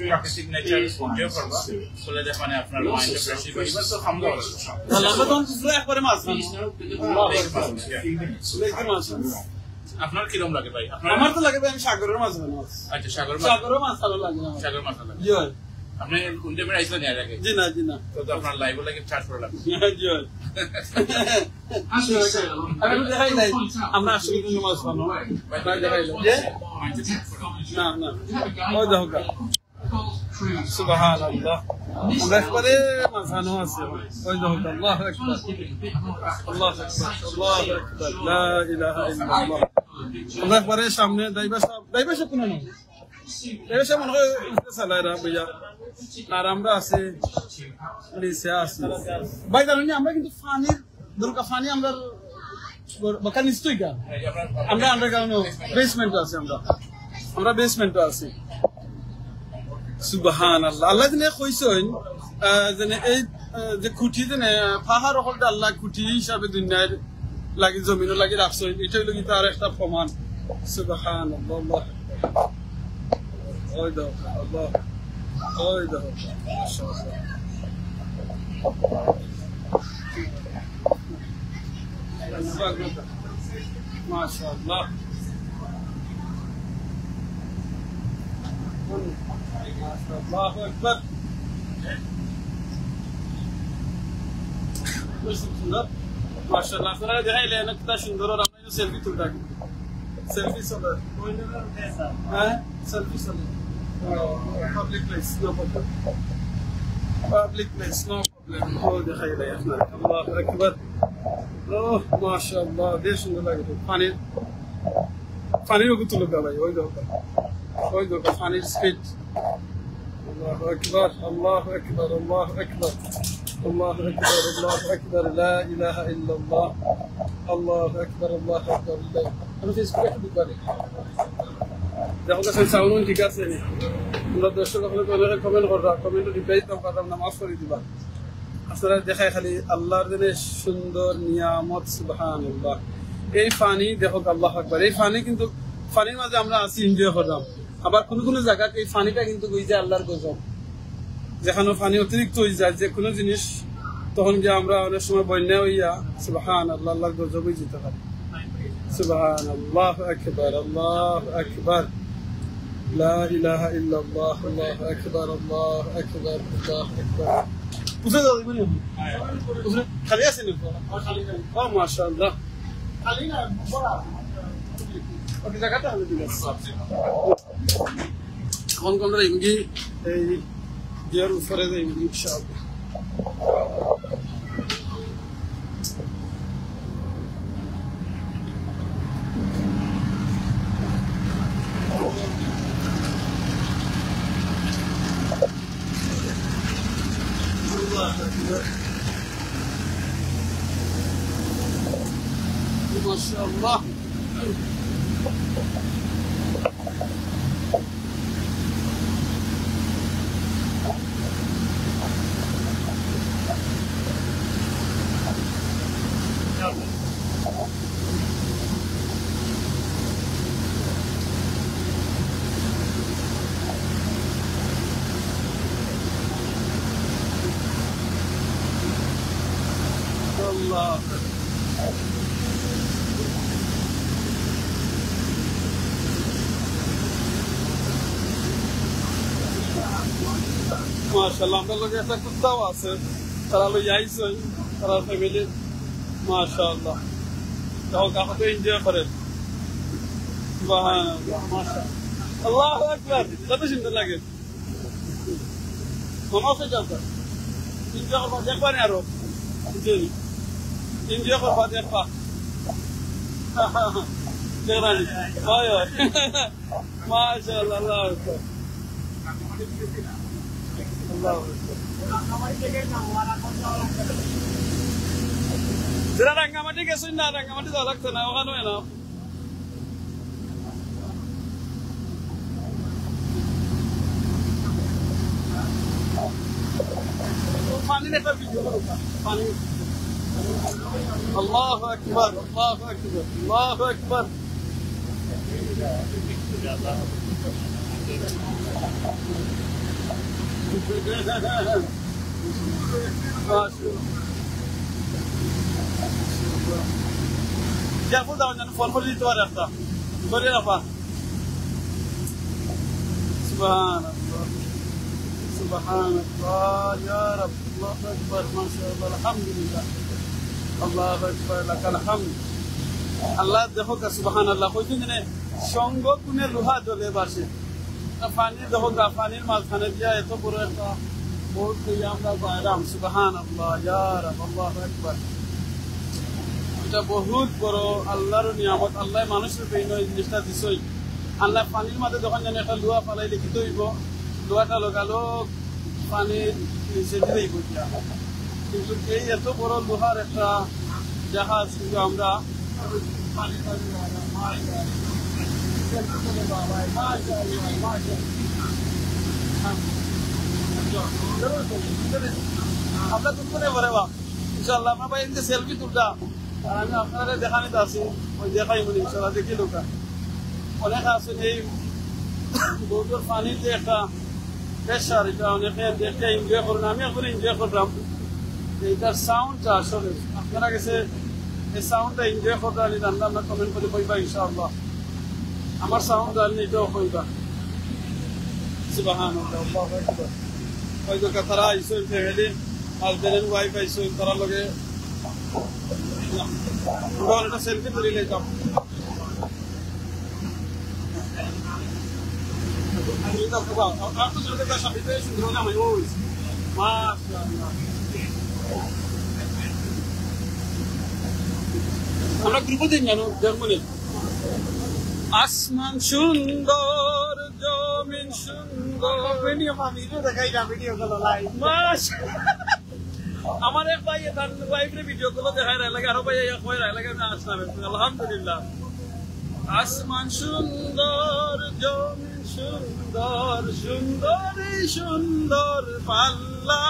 প্রাকৃতিক নেচার এনজয় করবা, চলে যায় মানে আপনার মাইন্ড ফ্রেশ হইবা, এবার তো খামগা হলো একবারে মাছ আপনার কিরকম লাগে ভাই? আমার তো লাগে ভাই, আমি সাগরের মাছ বানাবো। আচ্ছা, সাগরের মাছ ভালো লাগে না, সাগর মাছ লাগে। জি হয়। আপনি কোন টাইমে আইসলেন এর আগে? জি না তো আপনার লাইভ লাগে চার্জ করে লাগবে। জি হয়। আমি দেখাই নাই আমরা আসলে কোন মাছ বানাবো, দেখাই না ওই দেখো সুবহানাল্লাহ, আমরা একবারে মাছ বানানো আছে, ওই দেখো আল্লাহু আকবার, আল্লাহু আকবার, আল্লাহু আকবার, লা ইলাহা ইল্লাল্লাহ। আমরা একবারে সামনে দাইবা সব কোনো না, দাইবা সব মনে হয় চালাইরা ভাইয়া, আর আমরা আছে নিচে আছি ভাই। জানেন আমরা কিন্তু পানির দরকার, পানি আমরা বাকা নিশ্চয়ই গা, আমরা আন্ডারগ্রাউন্ড বেসমেন্ট আছে, আমরা বেসমেন্ট আছি। সুবহানাল্লাহ, আল্লাহ দিনে কইছেন যে এই যে খুঁটি যে পাহাড় হল আল্লাহ খুঁটি হিসাবে দুনিয়ার লাগি জমিনও লাগি রাখছেন, এটা হইল কিন্তু আর একটা প্রমাণ। সুবহানাল্লাহ, ওই দেখো আল্লাহ, ওই দেখো মাশাআল্লাহ, আল্লাহু আকবার। সুন্দর মাশাআল্লাহ, আপনারা দেখাইলেন কত সুন্দর। আর আমরা সেলফি তুলতাম, সেলফি চলে, হ্যাঁ সেলফি চলে। Public place, no problem. Public place, no problem. Oh, দেখাইলেন আপনারা, আল্লাহু আকবার। Oh, মাশাআল্লাহ, বেশ সুন্দর লাগে। পানির ওকে তুলে ভাই, ওই দেখো পানির স্পিড। আল্লাহু আকবার, আল্লাহু আকবার, আল্লাহু আকবার, আল্লাহু আকবার, আল্লাহু আকবার, লা ইলাহা ইল্লাল্লাহ, আল্লাহু আকবার, আল্লাহু আকবার। আমি ফেসবুকে একটু দিতে পারি, দেখো কাছে সাউন্ড ঠিক আছে নি? আমরা দর্শক আপনাদের কমেন্ট করবা, কমেন্ট রিপ্লাই দাও, কথা নামাজ পড়ে দিবা। আপনারা দেখায় খালি আল্লাহর দিনে সুন্দর নিয়ামত। সুবহানাল্লাহ, এই পানি দেখো, আল্লাহু আকবার। এই পানি কিন্তু পানির মাঝে আমরা আছি, এনজয় করলাম। আবার কোন কোন জায়গায় এই পানিটা কিন্তু হয়ে যায় আল্লাহর গজব, যেখানে পানি অতিরিক্ত হয়ে যায় যে কোনো জিনিস, তখন গিয়ে আমরা অনেক সময় বন্যা হইয়া সুবহানাল্লাহ আল্লাহর গজব হয়ে যেতে পারি। সুবহানাল্লাহ, আকবার, আল্লাহু আকবার, লা ইলাহা ইল্লাল্লাহ, আল্লাহু আকবার, আল্লাহু আকবার, আল্লাহু আকবার। বুঝে যাও দিবেন বুঝে খালি আছে নি? ও মাশাআল্লাহ, খালি না বড় ওই জায়গাটা আমি দিলাম। কোন কোন ইংগি এই জিয়ার উপরে যাই ইনশাআল্লাহ। মাশাআল্লাহ, Allah. মাশাআল্লাহ, আমাদের লগে একটা কুত্তাও আছে, তারা লই আইছে, তারা ফ্যামিলি। মাশাআল্লাহ, যাও কাছে এনজয় করেন। সুবহানাল্লাহ, মাশাআল্লাহ, আল্লাহু আকবার, কত সুন্দর লাগে। মামা যাও, এনজয় করবা, দেখবা না আরো এনজয় করবা, দেখবা। দেখরানি হয় হয়, মাশাআল্লাহ, আল্লাহু আকবার, যারা রাঙ্গামাটি গেছেন না, রাঙ্গামাটি যাওয়া লাগছে না, ওখানে না। পানির একটা ভিডিও করো পানি আল্লাহু আকবার আল্লাহু আকবার আল্লাহু আকবার Careful down and fall for the door after. Sorry, Rafa. Subhanallah. Subhanallah. Ya Rab. Allahu Akbar. MashaAllah. Alhamdulillah. Allahu Akbar. Lakal hamd. Allah দেখো কা সুবহানাল্লাহ কইছেন যে সঙ্গ কোনে লোহা জ্বলে বাসে পানি দেখো কা পানির মাঝখানে দিয়া এত বড় একটা বহুত আমরা বাইরাম সুবহানাল্লাহ ইয়া রাব আল্লাহু আকবার এটা বহুত বড় আল্লাহর নিয়ামত আল্লাহ মানুষের পেইন এই জিনিসটা দিছই আল্লাহ পানির মাঝে যখন যেন একটা লোহা ফালাই লিখিত হইব লোহাটা লাগালো পানির নিচে দিলেই বুঝিয়া কিন্তু এই এত বড় লোহার একটা জাহাজ কিন্তু আমরা পানি আমরা তো করে বলে বা ইনশাআল্লাহ আমরা ভাই ইনকে সেলফি তুলতা আর আমি আপনারা দেখানিতে আছি ওই দেখাই বলি ইনশাআল্লাহ দেখি লোকা অনেক আছে এই বহুতর পানির যে একটা প্রেশার এটা অনেকে দেখতে এনজয় করেন আমি এখন এনজয় করলাম এইটার সাউন্ডটা আসলে আপনারা কাছে এই সাউন্ডটা এনজয় করতে আনি জানলে আমরা কমেন্ট করে কইবা ইনশাআল্লাহ আমার সাউন্ড জানলে এটাও কইবা সুবহানাল্লাহ আল্লাহু আকবার ওই তো তারা আইসো ফ্যামিলি হাজবেন্ড ওয়াইফ আইসো তারা লগে আমরা একটা সেলফি তুলে নিতাম আমরা গ্রুপে দিন জানো জার্মানি আসমান সুন্দর জমিন সুন্দর ভিডিও দেখাই না ভিডিও গুলো লাইভ আমার এক ভাই তার ওয়াইফের ভিডিও গুলো দেখায় লাগে আরো ভাই কয় লাগে না আসলাম আলহামদুলিল্লাহ আসমান সুন্দর জমিন সুন্দর সুন্দর সুন্দর পাল্লা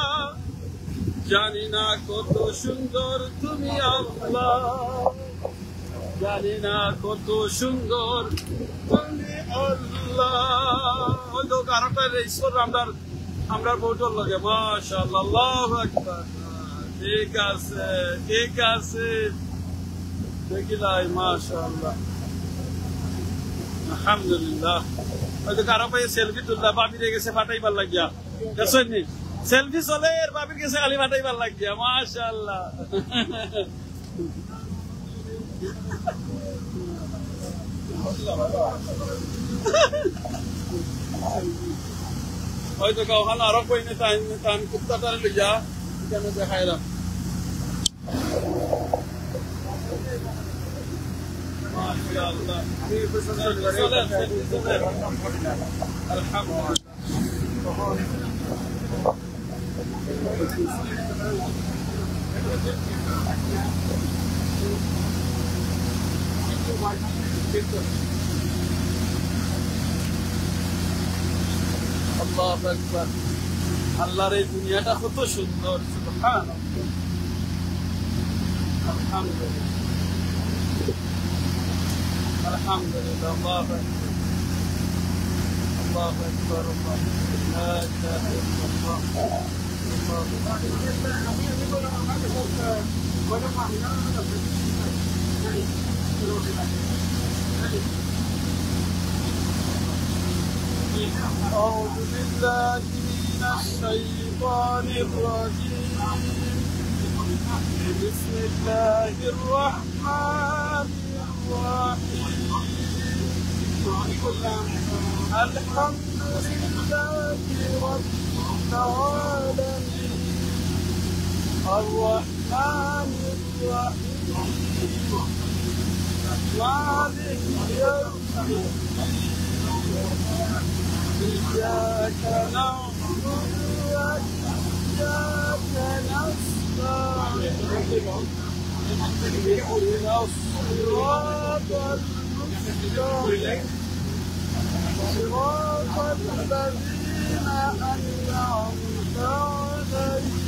জানি না কত সুন্দর তুমি আল্লাহ জানি না কত সুন্দর তুমি আল্লাহ হয়তো কারণটা ঈশ্বর আমরা বউটার লগে মাশাআল্লাহ আল্লাহু আকবার ঠিক আছে দেখিলাই মাশাআল্লাহ আলহামদুলিল্লাহ হয়তো কারো পাই সেলফি তুললা বাবির গেছে ফাটাইবার লাগিয়া দেখছেন নি সেলফি চলে আর বাবির গেছে খালি ফাটাইবার লাগিয়া মাশাআল্লাহ হয়তো কাউখান আরো কইনে টাইম কুত্তাটার লিয়া কেন দেখাইলাম মাশাআল্লাহ আল্লাহু আকবার আল্লাহর এই দুনিয়াটা কত সুন্দর সুবহানাল্লাহ আলহামদুলিল্লাহ আলহামদুলিল্লাহ আল্লাহু আকবার আল্লাহু أعوذ بالله من الشيطان الرجيم بسم الله الرحمن الرحيم الحمد لله رب العالمين الرحمن الرحيم مالك يوم الدين إياك نعبد وإياك نستعين اهدنا الصراط المستقيم صراط الذين أنعمت عليهم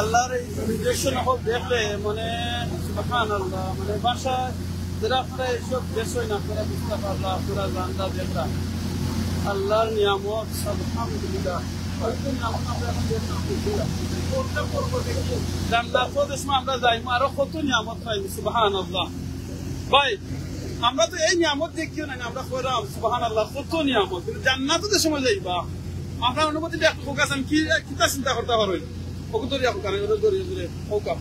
আল্লাহর এই নির্দেশনা হোক দেখলে মানে সুবহানাল্লাহ, মানে ভাষা যারা আপনারা এইসব দেশ হয় না, আপনারা বুঝতে পারলা, আপনারা জানলা দেখলা আল্লাহর নিয়ামত আলহামদুলিল্লাহ। জান্নাতের দেশে আমরা যাই, আরো কত নিয়ামত পাই সুবহানাল্লাহ। ভাই আমরা তো এই নিয়ামত দেখিও না, আমরা কইরাম সুবহানাল্লাহ কত নিয়ামত, কিন্তু জান্নাতের দেশে যাইবা আপনার অনুমতিটা একটু ফোকাস কি কিতা চিন্তা করতে পারবেন ওকে ধরে আপনি কানে ধরে ধরে ফোকাস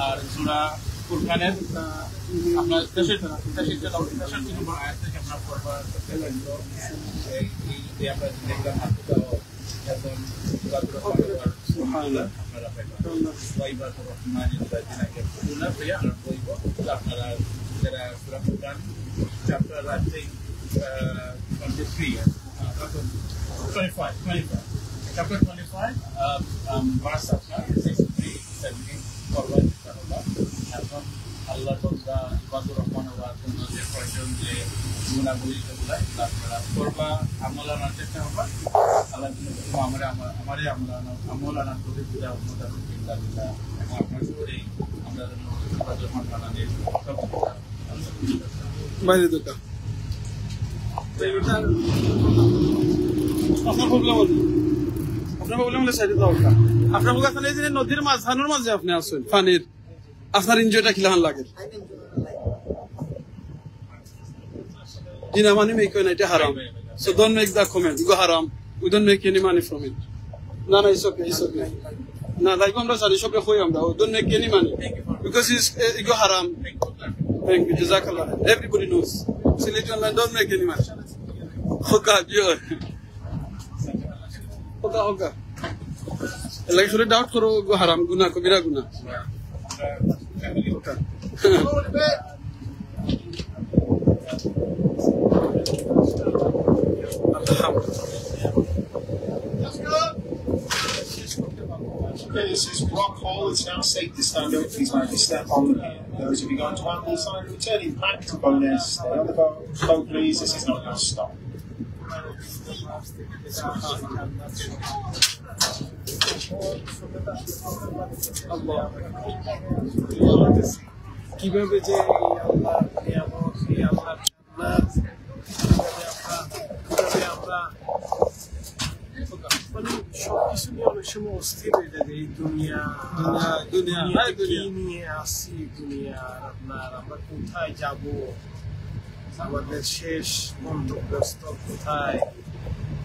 আর সূরা ফুরকানের আপনার 63 নম্বর আয়াত থেকে আমরা পড়বা এই আমরা দেখলাম এখন সুবহানাল্লাহ আপনারা পাইবেন ওয়াইবাতুর রহমানির লাযিনাকে কুনা প্রিয়া আর বইব আপনারা যারা সূরা Furqan chapter I think 23 25 chapter 25 verse 63-70 পড়বেন ইনশাআল্লাহ। এখন আল্লাহর বান্দা ইবাদুর রহমান ওয়া যে প্রয়োজন যে গুনাহগুলি যেগুলো আপনারা করবা আমল আনার চেষ্টা করবা। আল্লাহ আমারে আমল আনার প্রতিজ্ঞা অনুমোদন দিলা এবং আপনার সঙ্গে আমরা ইবাদুর রহমান বানানের বাইরে দোকা আপনার প্রবলেম হলে সাইডে যাও। আপনার মুখ আছে এই নদীর মাঝখানের মাঝে আপনি আসেন পানির, আপনার এনজয়টা কিলাহান লাগে? Dina money make it haram. So don't make that comment. You go haram. We don't make any money from it. No, it's okay. It's okay. No, like I'm not sorry. Don't make any money because it go haram. Thank you. Jazakallah. Everybody knows. So don't make any money. Okay, okay. Like should doubt karo go haram guna kabira guna. Okay, this is Rock Hall. It's now safe to stand up. Please mind you step on the pier. Those of you going to Ambleside, returning back to Bowness, stay on the boat, please. This is not your stop. কিভাবে যে আল্লাহ নিয়ামত আল্লাহ জান্নাত আমরা মানে সবকিছু নিয়ে অনেক সময় অস্থির হয়ে যায়। এই দুনিয়া কি নিয়ে আসছি, দুনিয়ার আপনার আমরা কোথায় যাব, আমাদের শেষ গন্তব্যস্থল কোথায়,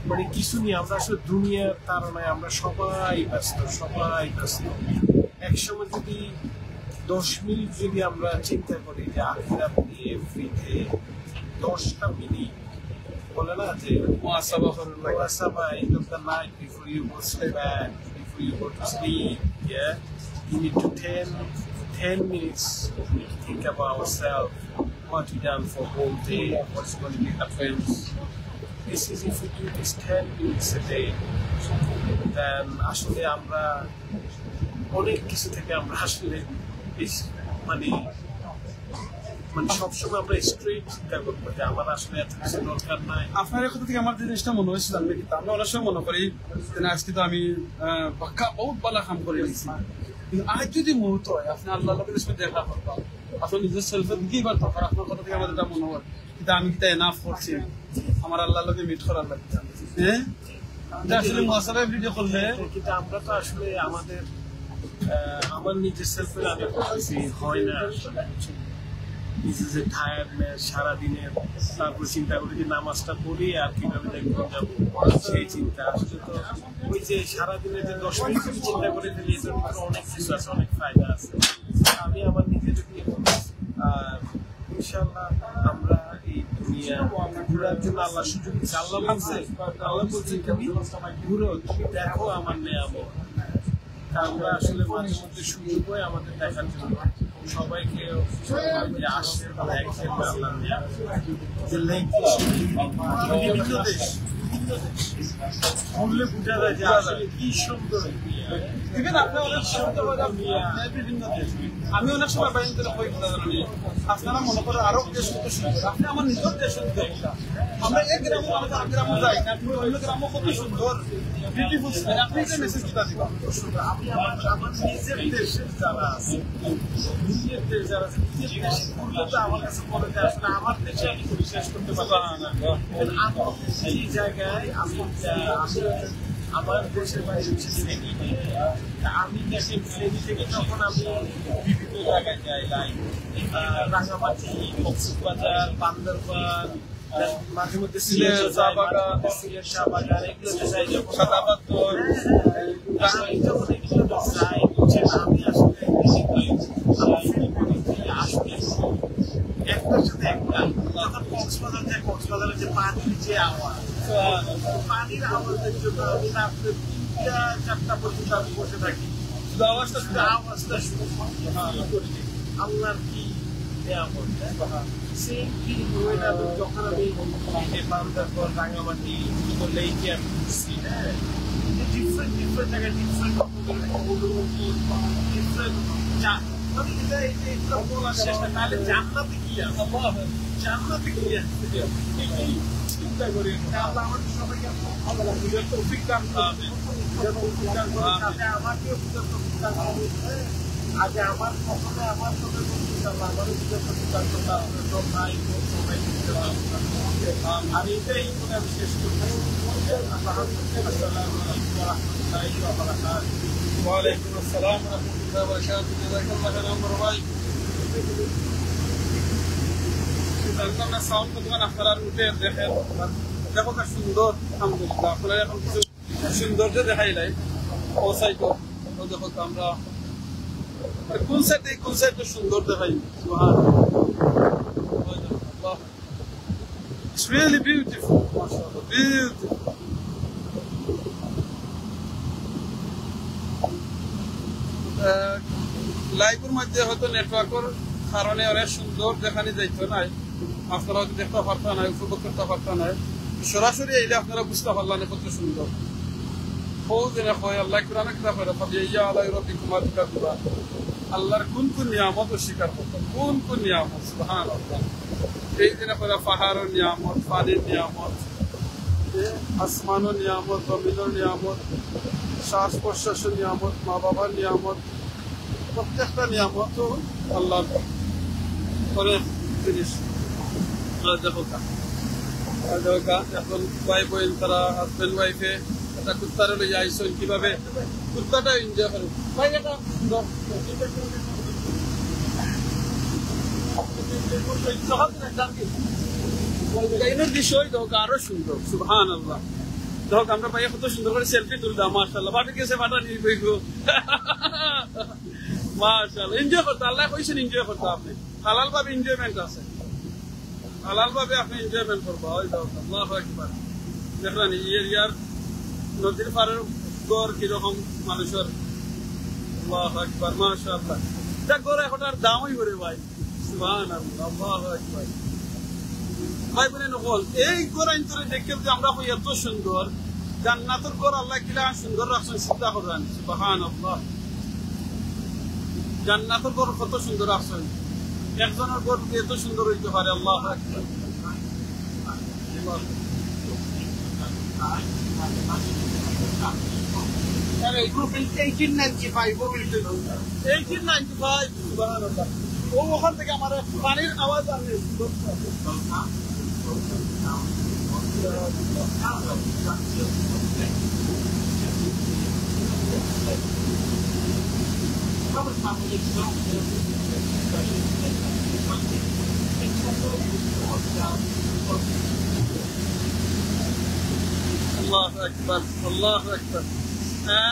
মানে কিছু নিয়ে আমরা আসলে দুনিয়ার তাড়নায় আমরা সবাই ব্যস্ত। একসময় যদি 10 মিনিট যদি আমরা চিন্তা করি যে আখিরাত নিয়ে ফ্রিতে 10টা মিনিট বলে না যে muhasabah end of the night before you go to bed, before you go to sleep, yeah, you need to 10 minutes to think about ourselves, what we done for whole day, what's going to be happens. This is if we do this 10 minutes a day, then আসলে আমরা অনেক কিছু থেকে আমরা আসলে মানে সবসময় আমরা স্ট্রেট চিন্তা করবো যে আমার আসলে এত কিছু দরকার নাই। আপনার কথা থেকে আমার জিনিসটা মনে হয়েছিল নাকি আমরা অনেক সময় মনে করি আজকে তো আমি পাক্কা বহুত ভালো কাম করে দিচ্ছি, কিন্তু আজ যদি মুহূর্ত হয় আপনি আল্লাহ দেখা করতাম আপনার নিজের সেলফের দিকেই বার দরকার। আপনার কথা থেকে আমাদের মনে হয় কিন্তু আমি কিতা এনাফ করছি আমার আল্লাহর লগে মিট করার লাগে। হ্যাঁ আসলে মশালায় ভিডিও করলে কিন্তু আমরা তো আসলে আমার নিজের সেলফের আগে করতেছি হয় না নিজের টায়ার্ডনেস সারাদিনের, তারপর চিন্তা করি যে নামাজটা পড়ি আর কিভাবে দেখবো যাবো সেই চিন্তা। আসলে তো ওই যে সারাদিনের যে 10 মিনিট চিন্তা করে ফেলি এটার ভিতরে অনেক কিছু আছে, অনেক ফায়দা আছে। আমি আমার নিজের নিয়ে আর ইনশাআল্লাহ আমরা এই দুনিয়া ঘুরার জন্য আল্লাহ সুযোগ দিচ্ছে। আল্লাহ বলছে তুমি ঘুরো, তুমি দেখো আমার নেয়ামত। আমরা আসলে মাঝে মধ্যে সুযোগ হয় আমাদের দেখার জন্য সবাইকে আসে আল্লাহ বিভিন্ন দেশ ঘুরলে বোঝা যায় যে আসলে কি সুন্দর আমি অনেক সময় বাইরে আপনারা মনে করেন আরো দেশ কত সুন্দর, আপনি আমার নিজের দেশ আমরা এক গ্রাম আর গ্রাম যাই না, আপনি অন্য গ্রাম কত সুন্দর বিউটিফুল। আপনি যে মেসেজ কিটা দিবেন আমি আমার নিজের দেশের যারা আছে নিজের দেশ যারা আছে নিজের দেশে ঘুরলে তো আমার কাছে মনে হয় আসলে আমার দেশে আমি বিশ্বাস করতে পারবো না। এই জায়গায় আমি আমার দেশের বাড়ি হচ্ছে ফেনী, আমি দেখি ফেনী থেকে যখন আমি বিভিন্ন জায়গায় যাই লাইক রাঙামাটি, কক্সবাজার, বান্দরবান, মাঝে মধ্যে সিলেট চা বাগান এগুলোতে যাই, যখন যখন এগুলোতে যাই আমি আসলে আসলে একটার সাথে একটা যখন কক্সবাজার যায় কক্সবাজারের যে পানির যে আওয়াজ, পানির আওয়াজের জন্য আমি রাত্রে 3টা-4টা পর্যন্ত আমি বসে থাকি, আওয়াজটা শুনে আল্লাহর কি সেম ফিল হয়ে না। যখন আমি বান্দরবান রাঙামাটি লেকে আমি ঘুরছি, হ্যাঁ ডিফারেন্ট জায়গায় ডিফারেন্ট অনুভূতি ডিফারেন্ট তাহলে জান্নাতে কি আছে, জান্নাতে কি আছে চিন্তা করি। আল্লাহ আমাদের সবাইকে তৌফিক দান করবে, আমাকেও তৌফিক দান করবে। আজ আমার কখনো আমার সঙ্গে আমারও ভাই সবাই আমি এটাই মনে আমি শেষ করতে ওয়ালাইকুম আসসালাম রহমতুল্লাহ বারাকাতুহু। জাযাকাল্লাহু খাইরান ভাই। সিদ্ধান্তটা সাউন্ড দোকান আপনারা উঠে দেখেন, দেখো কি সুন্দর। আলহামদুলিল্লাহ আপনারা এখন কিছু সৌন্দর্য দেখাইলাই ও সাইডে দেখো আমরা কোন সাইডে সুন্দর দেখাই। সুবহানাল্লাহ, it's really beautiful, mashallah, beautiful. লাইভের মধ্যে হয়তো নেটওয়ার্কের কারণে অনেক সুন্দর দেখানি যাইতো নাই, আপনারা হয়তো দেখতে পারতেন না, উপভোগ করতে পারতেন না। সরাসরি এলে আপনারা বুঝতে পারলেন কত সুন্দর। আল্লাহ কোরআনে কিতাব আল্লাহর কোন কোন নিয়ামত স্বীকার করতো, কোন কোন নিয়ামত সুবহানাল্লাহ। এই দিনে পাহাড়ের নিয়ামত, পানির নিয়ামত, আসমানের নিয়ামত, জমিনের নিয়ামত, শ্বাস প্রশ্বাসের নিয়ামত, মা বাবার নিয়ামত, প্রত্যেকটা নিয়ামত আল্লাহর অনেক জিনিস। এখন ভাই বোন তারা হাজবেন্ড ওয়াইফে একটা কুত্তারে লইয়া আইসন, কিভাবে কুত্তাটা এনজয় করে। ভাই এটা বিষয় হোক আরো সুন্দর সুবহানাল্লাহ। হোক আমরা ভাই কত সুন্দর করে সেলফি তুলতাম, মাশাআল্লাহ বাটা গেছে বাটা নিয়ে গইলো মাশাআল্লাহ। এনজয় করতে আল্লাহ কইছেন এনজয় করতে, আপনি হালাল ভাবে এনজয়মেন্ট আছে, হালাল ভাবে আপনি এনজয়মেন্ট করবো। আল্লাহু আকবার। দেখলেন ইয়ার নদীর পাড়ের গড় কিরকম মানুষের, আল্লাহু আকবার মাশাআল্লাহ। যা গড় এখন আর দামই করে ভাই সুবহানাল্লাহ, আল্লাহু আকবার। ভাই বোনে নকল এই গড় আইনতরে দেখে যে আমরা কই এত সুন্দর জান্নাতের গড় আল্লাহ কিলা সুন্দর রাখছেন চিন্তা করেন সুবহানাল্লাহ। জান্নাতের ঘর কত সুন্দর আছে একজনের ঘর এত সুন্দর হইতে পারে আল্লাহু আকবার এই গ্রুপ 1895 সুবহানাল্লাহ ও ওখান থেকে আমার পানির আওয়াজ আসে আল্লাহু আকবার আল্লাহু আকবার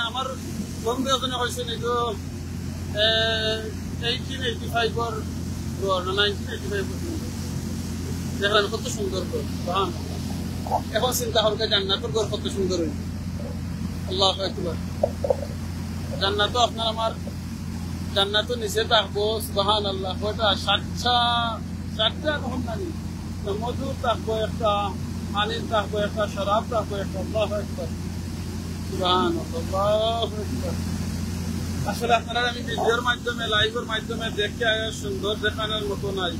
আমার বন্ধু এখানে হয়েছে নাকি 1885 or 1985 দেখলাম কত সুন্দর ঘর এখন চিন্তা হবে জান্নাতের ঘর কত সুন্দর হয়েছে আল্লাহু আকবার জান্নাত আপনার আমার জান্নাত নিচে থাকবো সুবহানাল্লাহ ওটা 60টা তখন নানি মধু থাকবো একটা পানি থাকবো একটা শরাব থাকবো একটা আল্লাহু আকবার সুবহানাল্লাহ আসলে আপনারা আমি ভিডিওর মাধ্যমে লাইভের মাধ্যমে দেখে সুন্দর দেখানোর মতো নাই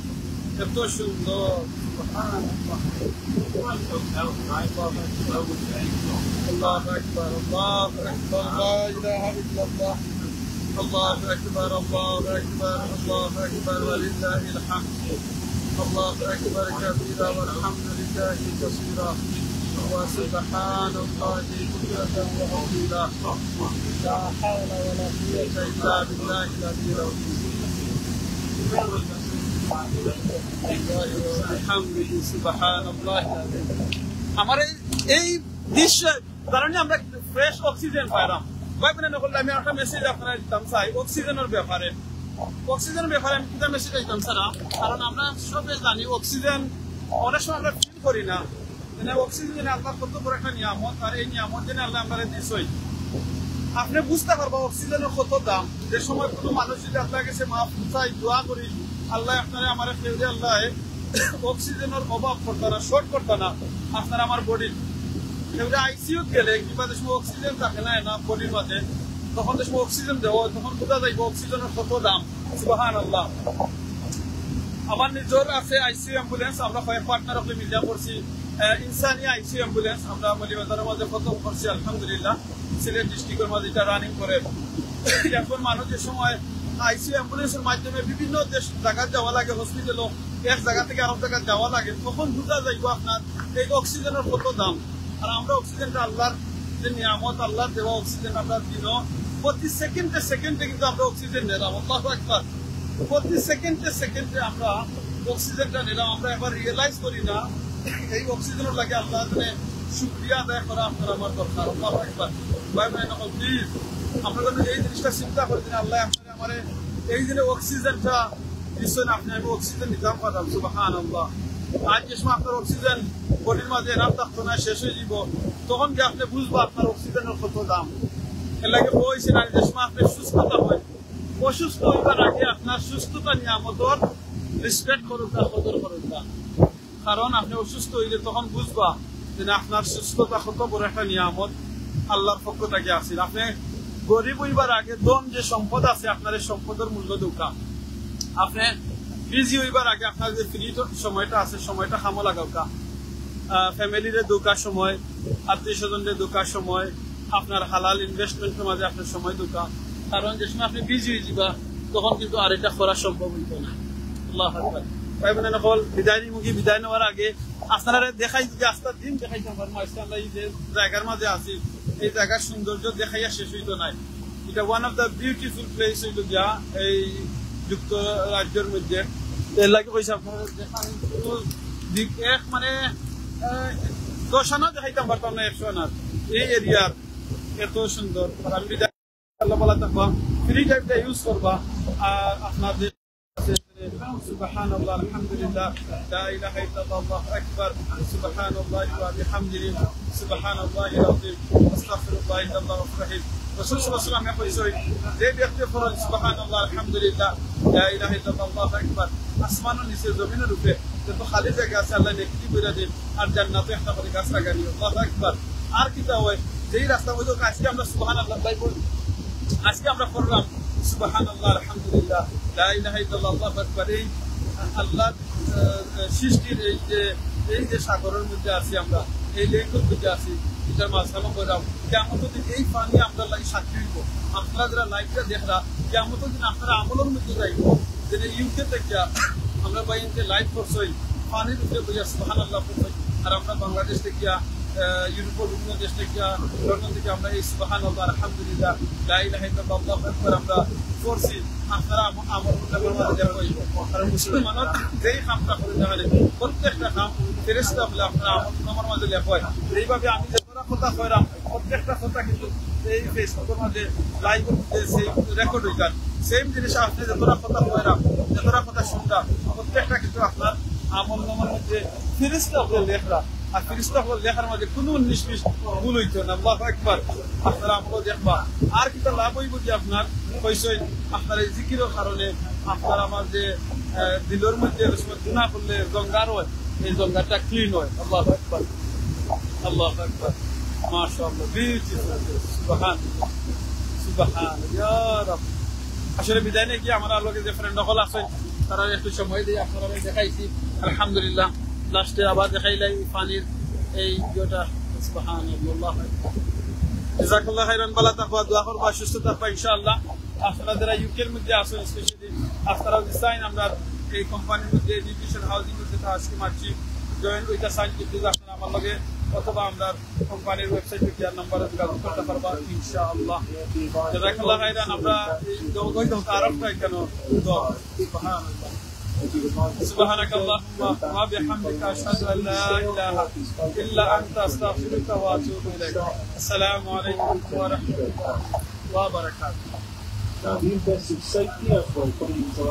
এত সুন্দর আল্লাহু আকবার আল্লাহু আকবার লা ইলাহা ইল্লাল্লাহ আল্লাহু আকবার আল্লাহু আকবার আল্লাহু আকবার ওয়ালিল্লাহিল হামদ আল্লাহু আকবার কাবীরা ওয়ালহামদুলিল্লাহি কাসীরা وسبحان الله بكرة وأصيلا لا حول ولا قوة إلا بالله العلي العظيم بحمده سبحان الله العظيم আমার এই দৃশ্য কারণে আমরা ফ্রেশ অক্সিজেন পাইলাম ভাই বোনেরা বললে আমি একটা মেসেজ আপনারা দিতাম চাই অক্সিজেনের ব্যাপারে আমি কিটা মেসেজ দিতাম সারা কারণ আমরা সবাই জানি অক্সিজেন অনেক সময় আমরা ফিল করি না অক্সিজেন আল্লাহ কত বড় একটা নিয়ামত আর এই নিয়ামত যেন আল্লাহ আমরা দিছই আপনি বুঝতে পারবো অক্সিজেনের কত দাম যে সময় কোনো মানুষ যদি আল্লাহ কাছে মাফ চাই দোয়া করি আল্লাহ আপনারা আমার ফেউরে আল্লাহ অক্সিজেনের অভাব করতো না শর্ট করতো না আপনারা আমার বডির ফেউরে আইসিইউ গেলে কিংবা যে সময় অক্সিজেন থাকে না বডির মাঝে তখন যে সময় অক্সিজেন দেওয়া তখন বোঝা যাইব অক্সিজেনের কত দাম সুবহানাল্লাহ আমার নিজের আছে আইসিইউ অ্যাম্বুলেন্স আমরা কয়েক পার্টনার আপনি মিলিয়া করছি ইনসানি আইসিইউ অ্যাম্বুলেন্স আমরা মলিবাজারের মাঝে প্রথম করছি আলহামদুলিল্লাহ সিলেট ডিস্ট্রিক্টের মাঝে এটা রানিং করে এখন মানুষের সময় আইসিইউ অ্যাম্বুলেন্সের মাধ্যমে বিভিন্ন জায়গায় যাওয়া লাগে হসপিটালও এক জায়গা থেকে আরেক জায়গায় যাওয়া লাগে তখন বোঝা যাইব আপনার এই অক্সিজেনের কত দাম আর আমরা অক্সিজেনটা আল্লাহর যে নিয়ামত আল্লাহর দেওয়া অক্সিজেন আমরা দিন প্রতি সেকেন্ডে কিন্তু আমরা অক্সিজেন নিলাম আল্লাহু আকবার প্রতি সেকেন্ডে আমরা অক্সিজেনটা নিলাম আমরা এবার রিয়েলাইজ করি না এই অক্সিজেনের লাগে আল্লাহ শুকরিয়া আদায় করা আপনার আমার দরকার আল্লাহু আকবার ভাই ভাই নকল প্লিজ আমরা যদি এই জিনিসটা চিন্তা করি দিন আল্লাহ আপনার আমার এই দিনে অক্সিজেনটা দিচ্ছেন আপনি আমি অক্সিজেন নিতাম পারলাম সুবহানাল্লাহ আজ যে সময় আপনার অক্সিজেন বডির মাঝে এনার থাকতো না শেষ হয়ে যাব তখন যে আপনি বুঝবো আপনার অক্সিজেনের কত দাম এর লাগে বলছি না যে সময় আপনি সুস্থতা হয় অসুস্থ হইবার আগে আপনার সুস্থতা নিয়ামতর রেসপেক্ট করুন না কদর করুন না কারণ আপনি অসুস্থ হইলে তখন বুঝবা যে আপনার সুস্থতা কত বড় একটা নিয়ামত আল্লাহর পক্ষ থেকে আসেন আপনি গরিব হইবার আগে ধন যে সম্পদ আছে আপনার এই সম্পদের মূল্য দৌকা আপনি বিজি হইবার আগে আপনার যে ফ্রি সময়টা আছে সময়টা খামো লাগাওকা ফ্যামিলির দৌকার সময় আত্মীয় স্বজনদের দৌকার সময় আপনার হালাল ইনভেস্টমেন্টের মাঝে আপনার সময় দৌকা কারণ যে সময় আপনি বিজি হয়ে যাবা তখন কিন্তু আর এটা করা সম্ভব হইত না আল্লাহু আকবার ভাই বোনেরা হল বিদায় নেওয়ার আগে আপনারা দেখাই যদি আস্তার দিন দেখাইতে পারবো আজকে আমরা এই যে জায়গার মাঝে আছি এই জায়গার সৌন্দর্য দেখাইয়া শেষ হইত নাই এটা one of the beautiful place হইল গিয়া এই যুক্তরাজ্যের মধ্যে এর লাগে কইছে আপনারা দেখান দিক এক মানে 10 আনা দেখাইতাম পারতাম না 100 আনা এই এরিয়ার এত সুন্দর আমি বিদায় আল্লাহ বলা থাকবা ফ্রি টাইমটা ইউজ করবা আর আপনাদের سبحان الله الحمد لله لا إله إلا الله الله أكبر سبحان الله وبحمده سبحان الله العظيم أستغفر الله إن الله رحيم رسول صلى الله عليه وسلم يقول زي بيغفر سبحان الله الحمد لله لا إله إلا الله الله أكبر আসমান ও নিচে জমিনের রূপে যত খালি জায়গা আছে আল্লাহ নেকি করে দিন আর জান্নাতে একটা করে গাছ লাগানি আল্লাহু আকবার আর কিটা হয় যেই রাস্তা হইতো আজকে আমরা সুবহানাল্লাহ ভাই বল আজকে আমরা করলাম সুবহানাল্লাহ আলহামদুলিল্লাহ লা ইলাহা ইল্লাল্লাহ আল্লাহু আকবার। এই আল্লাহ সৃষ্টির এই যে সাগরের মধ্যে আছি আমরা, এই লেকের মধ্যে আছি, এটার মাঝখানে বললাম কেমন দিন এই পানি আমরা লাগে সাক্ষী হইব। আপনারা যারা লাইভটা দেখরা কেমন দিন আপনারা আমলের মধ্যে যাইব, যে ইউকে থেকে আমরা বাইরে লাইভ করছই পানির উপরে বইয়া সুবহানাল্লাহ করছই। আর আমরা বাংলাদেশ থেকে ইউরোপের বিভিন্ন দেশ থেকে লন্ডন থেকে আমরা এই সুবহানাল্লাহ আলহামদুলিল্লাহ লা ইলাহা ইল্লাল্লাহ আল্লাহু আকবার আমরা করছি। আপনারা আমল আর মুসলিম মানুষ যেই কামটা করে দেখালে প্রত্যেকটা কাম ফেরেশতা বলে আপনারা আমার মাঝে লেখা হয়। এইভাবে আমি যতটা কথা কইলাম প্রত্যেকটা কথা কিন্তু এই ফেসবুকের মাঝে লাইভের মধ্যে সেই রেকর্ড হয়ে যান। সেম জিনিস আপনি যতটা কথা কইলাম, যতটা কথা শুনলাম, প্রত্যেকটা কিন্তু আপনার আমল নামার মধ্যে ফেরেশতা বলে লেখা। আর ফেরেশতা বলে লেখার মধ্যে কোনো নিষ্পিস ভুল হইতো না। আল্লাহু আকবার। আপনারা আমল দেখবা আর কিন্তু লাভ হইব যে আপনার কইসই আপনার এই জিকিরের কারণে আপনার আমার যে দিলের মধ্যে গুনাহ করলে জঙ্গার হয়, এই জঙ্গারটা ক্লিন হয়। আল্লাহু আকবার, আল্লাহু আকবার, মাশাআল্লাহ, বিউটিফুল, সুবহানাল্লাহ, সুবহানাল্লাহ, ইয়া রাব। আসলে বিদায় নিয়ে কি আমার আলোকে যে ফ্রেন্ড হল আছে তারা একটু সময় দিয়ে আপনারা দেখাইছি আলহামদুলিল্লাহ। লাস্টে আবার দেখাইলাই পানির এই ভিডিওটা। সুবহানাল্লাহ, জাযাকাল্লাহু খাইরান। ভালো থাকবা, দোয়া করবা, সুস্থ থাকবা ইনশাআল্লাহ। আপনারা যারা ইউকের মধ্যে আছেন স্পেশালি আপনারা ডিজাইন আমরা এই কোম্পানির মধ্যে নিউট্রিশন হাউজিং মধ্যে আজকে মারছি জয়েন ওইটা সাইন করতে আপনারা আমার লগে অথবা আমরা কোম্পানির ওয়েবসাইট থেকে নাম্বারে যোগাযোগ করতে পারবা ইনশাআল্লাহ। জাযাকাল্লাহু খাইরান। আমরা এই দোয়া আরবটা কেন দোয়া সুবহানাল্লাহ। سبحانك اللهم وبحمدك أشهد أن لا إله إلا أنت أستغفرك وأتوب إليك. السلام عليكم ورحمة الله وبركاته. Now, the invested safety of putting into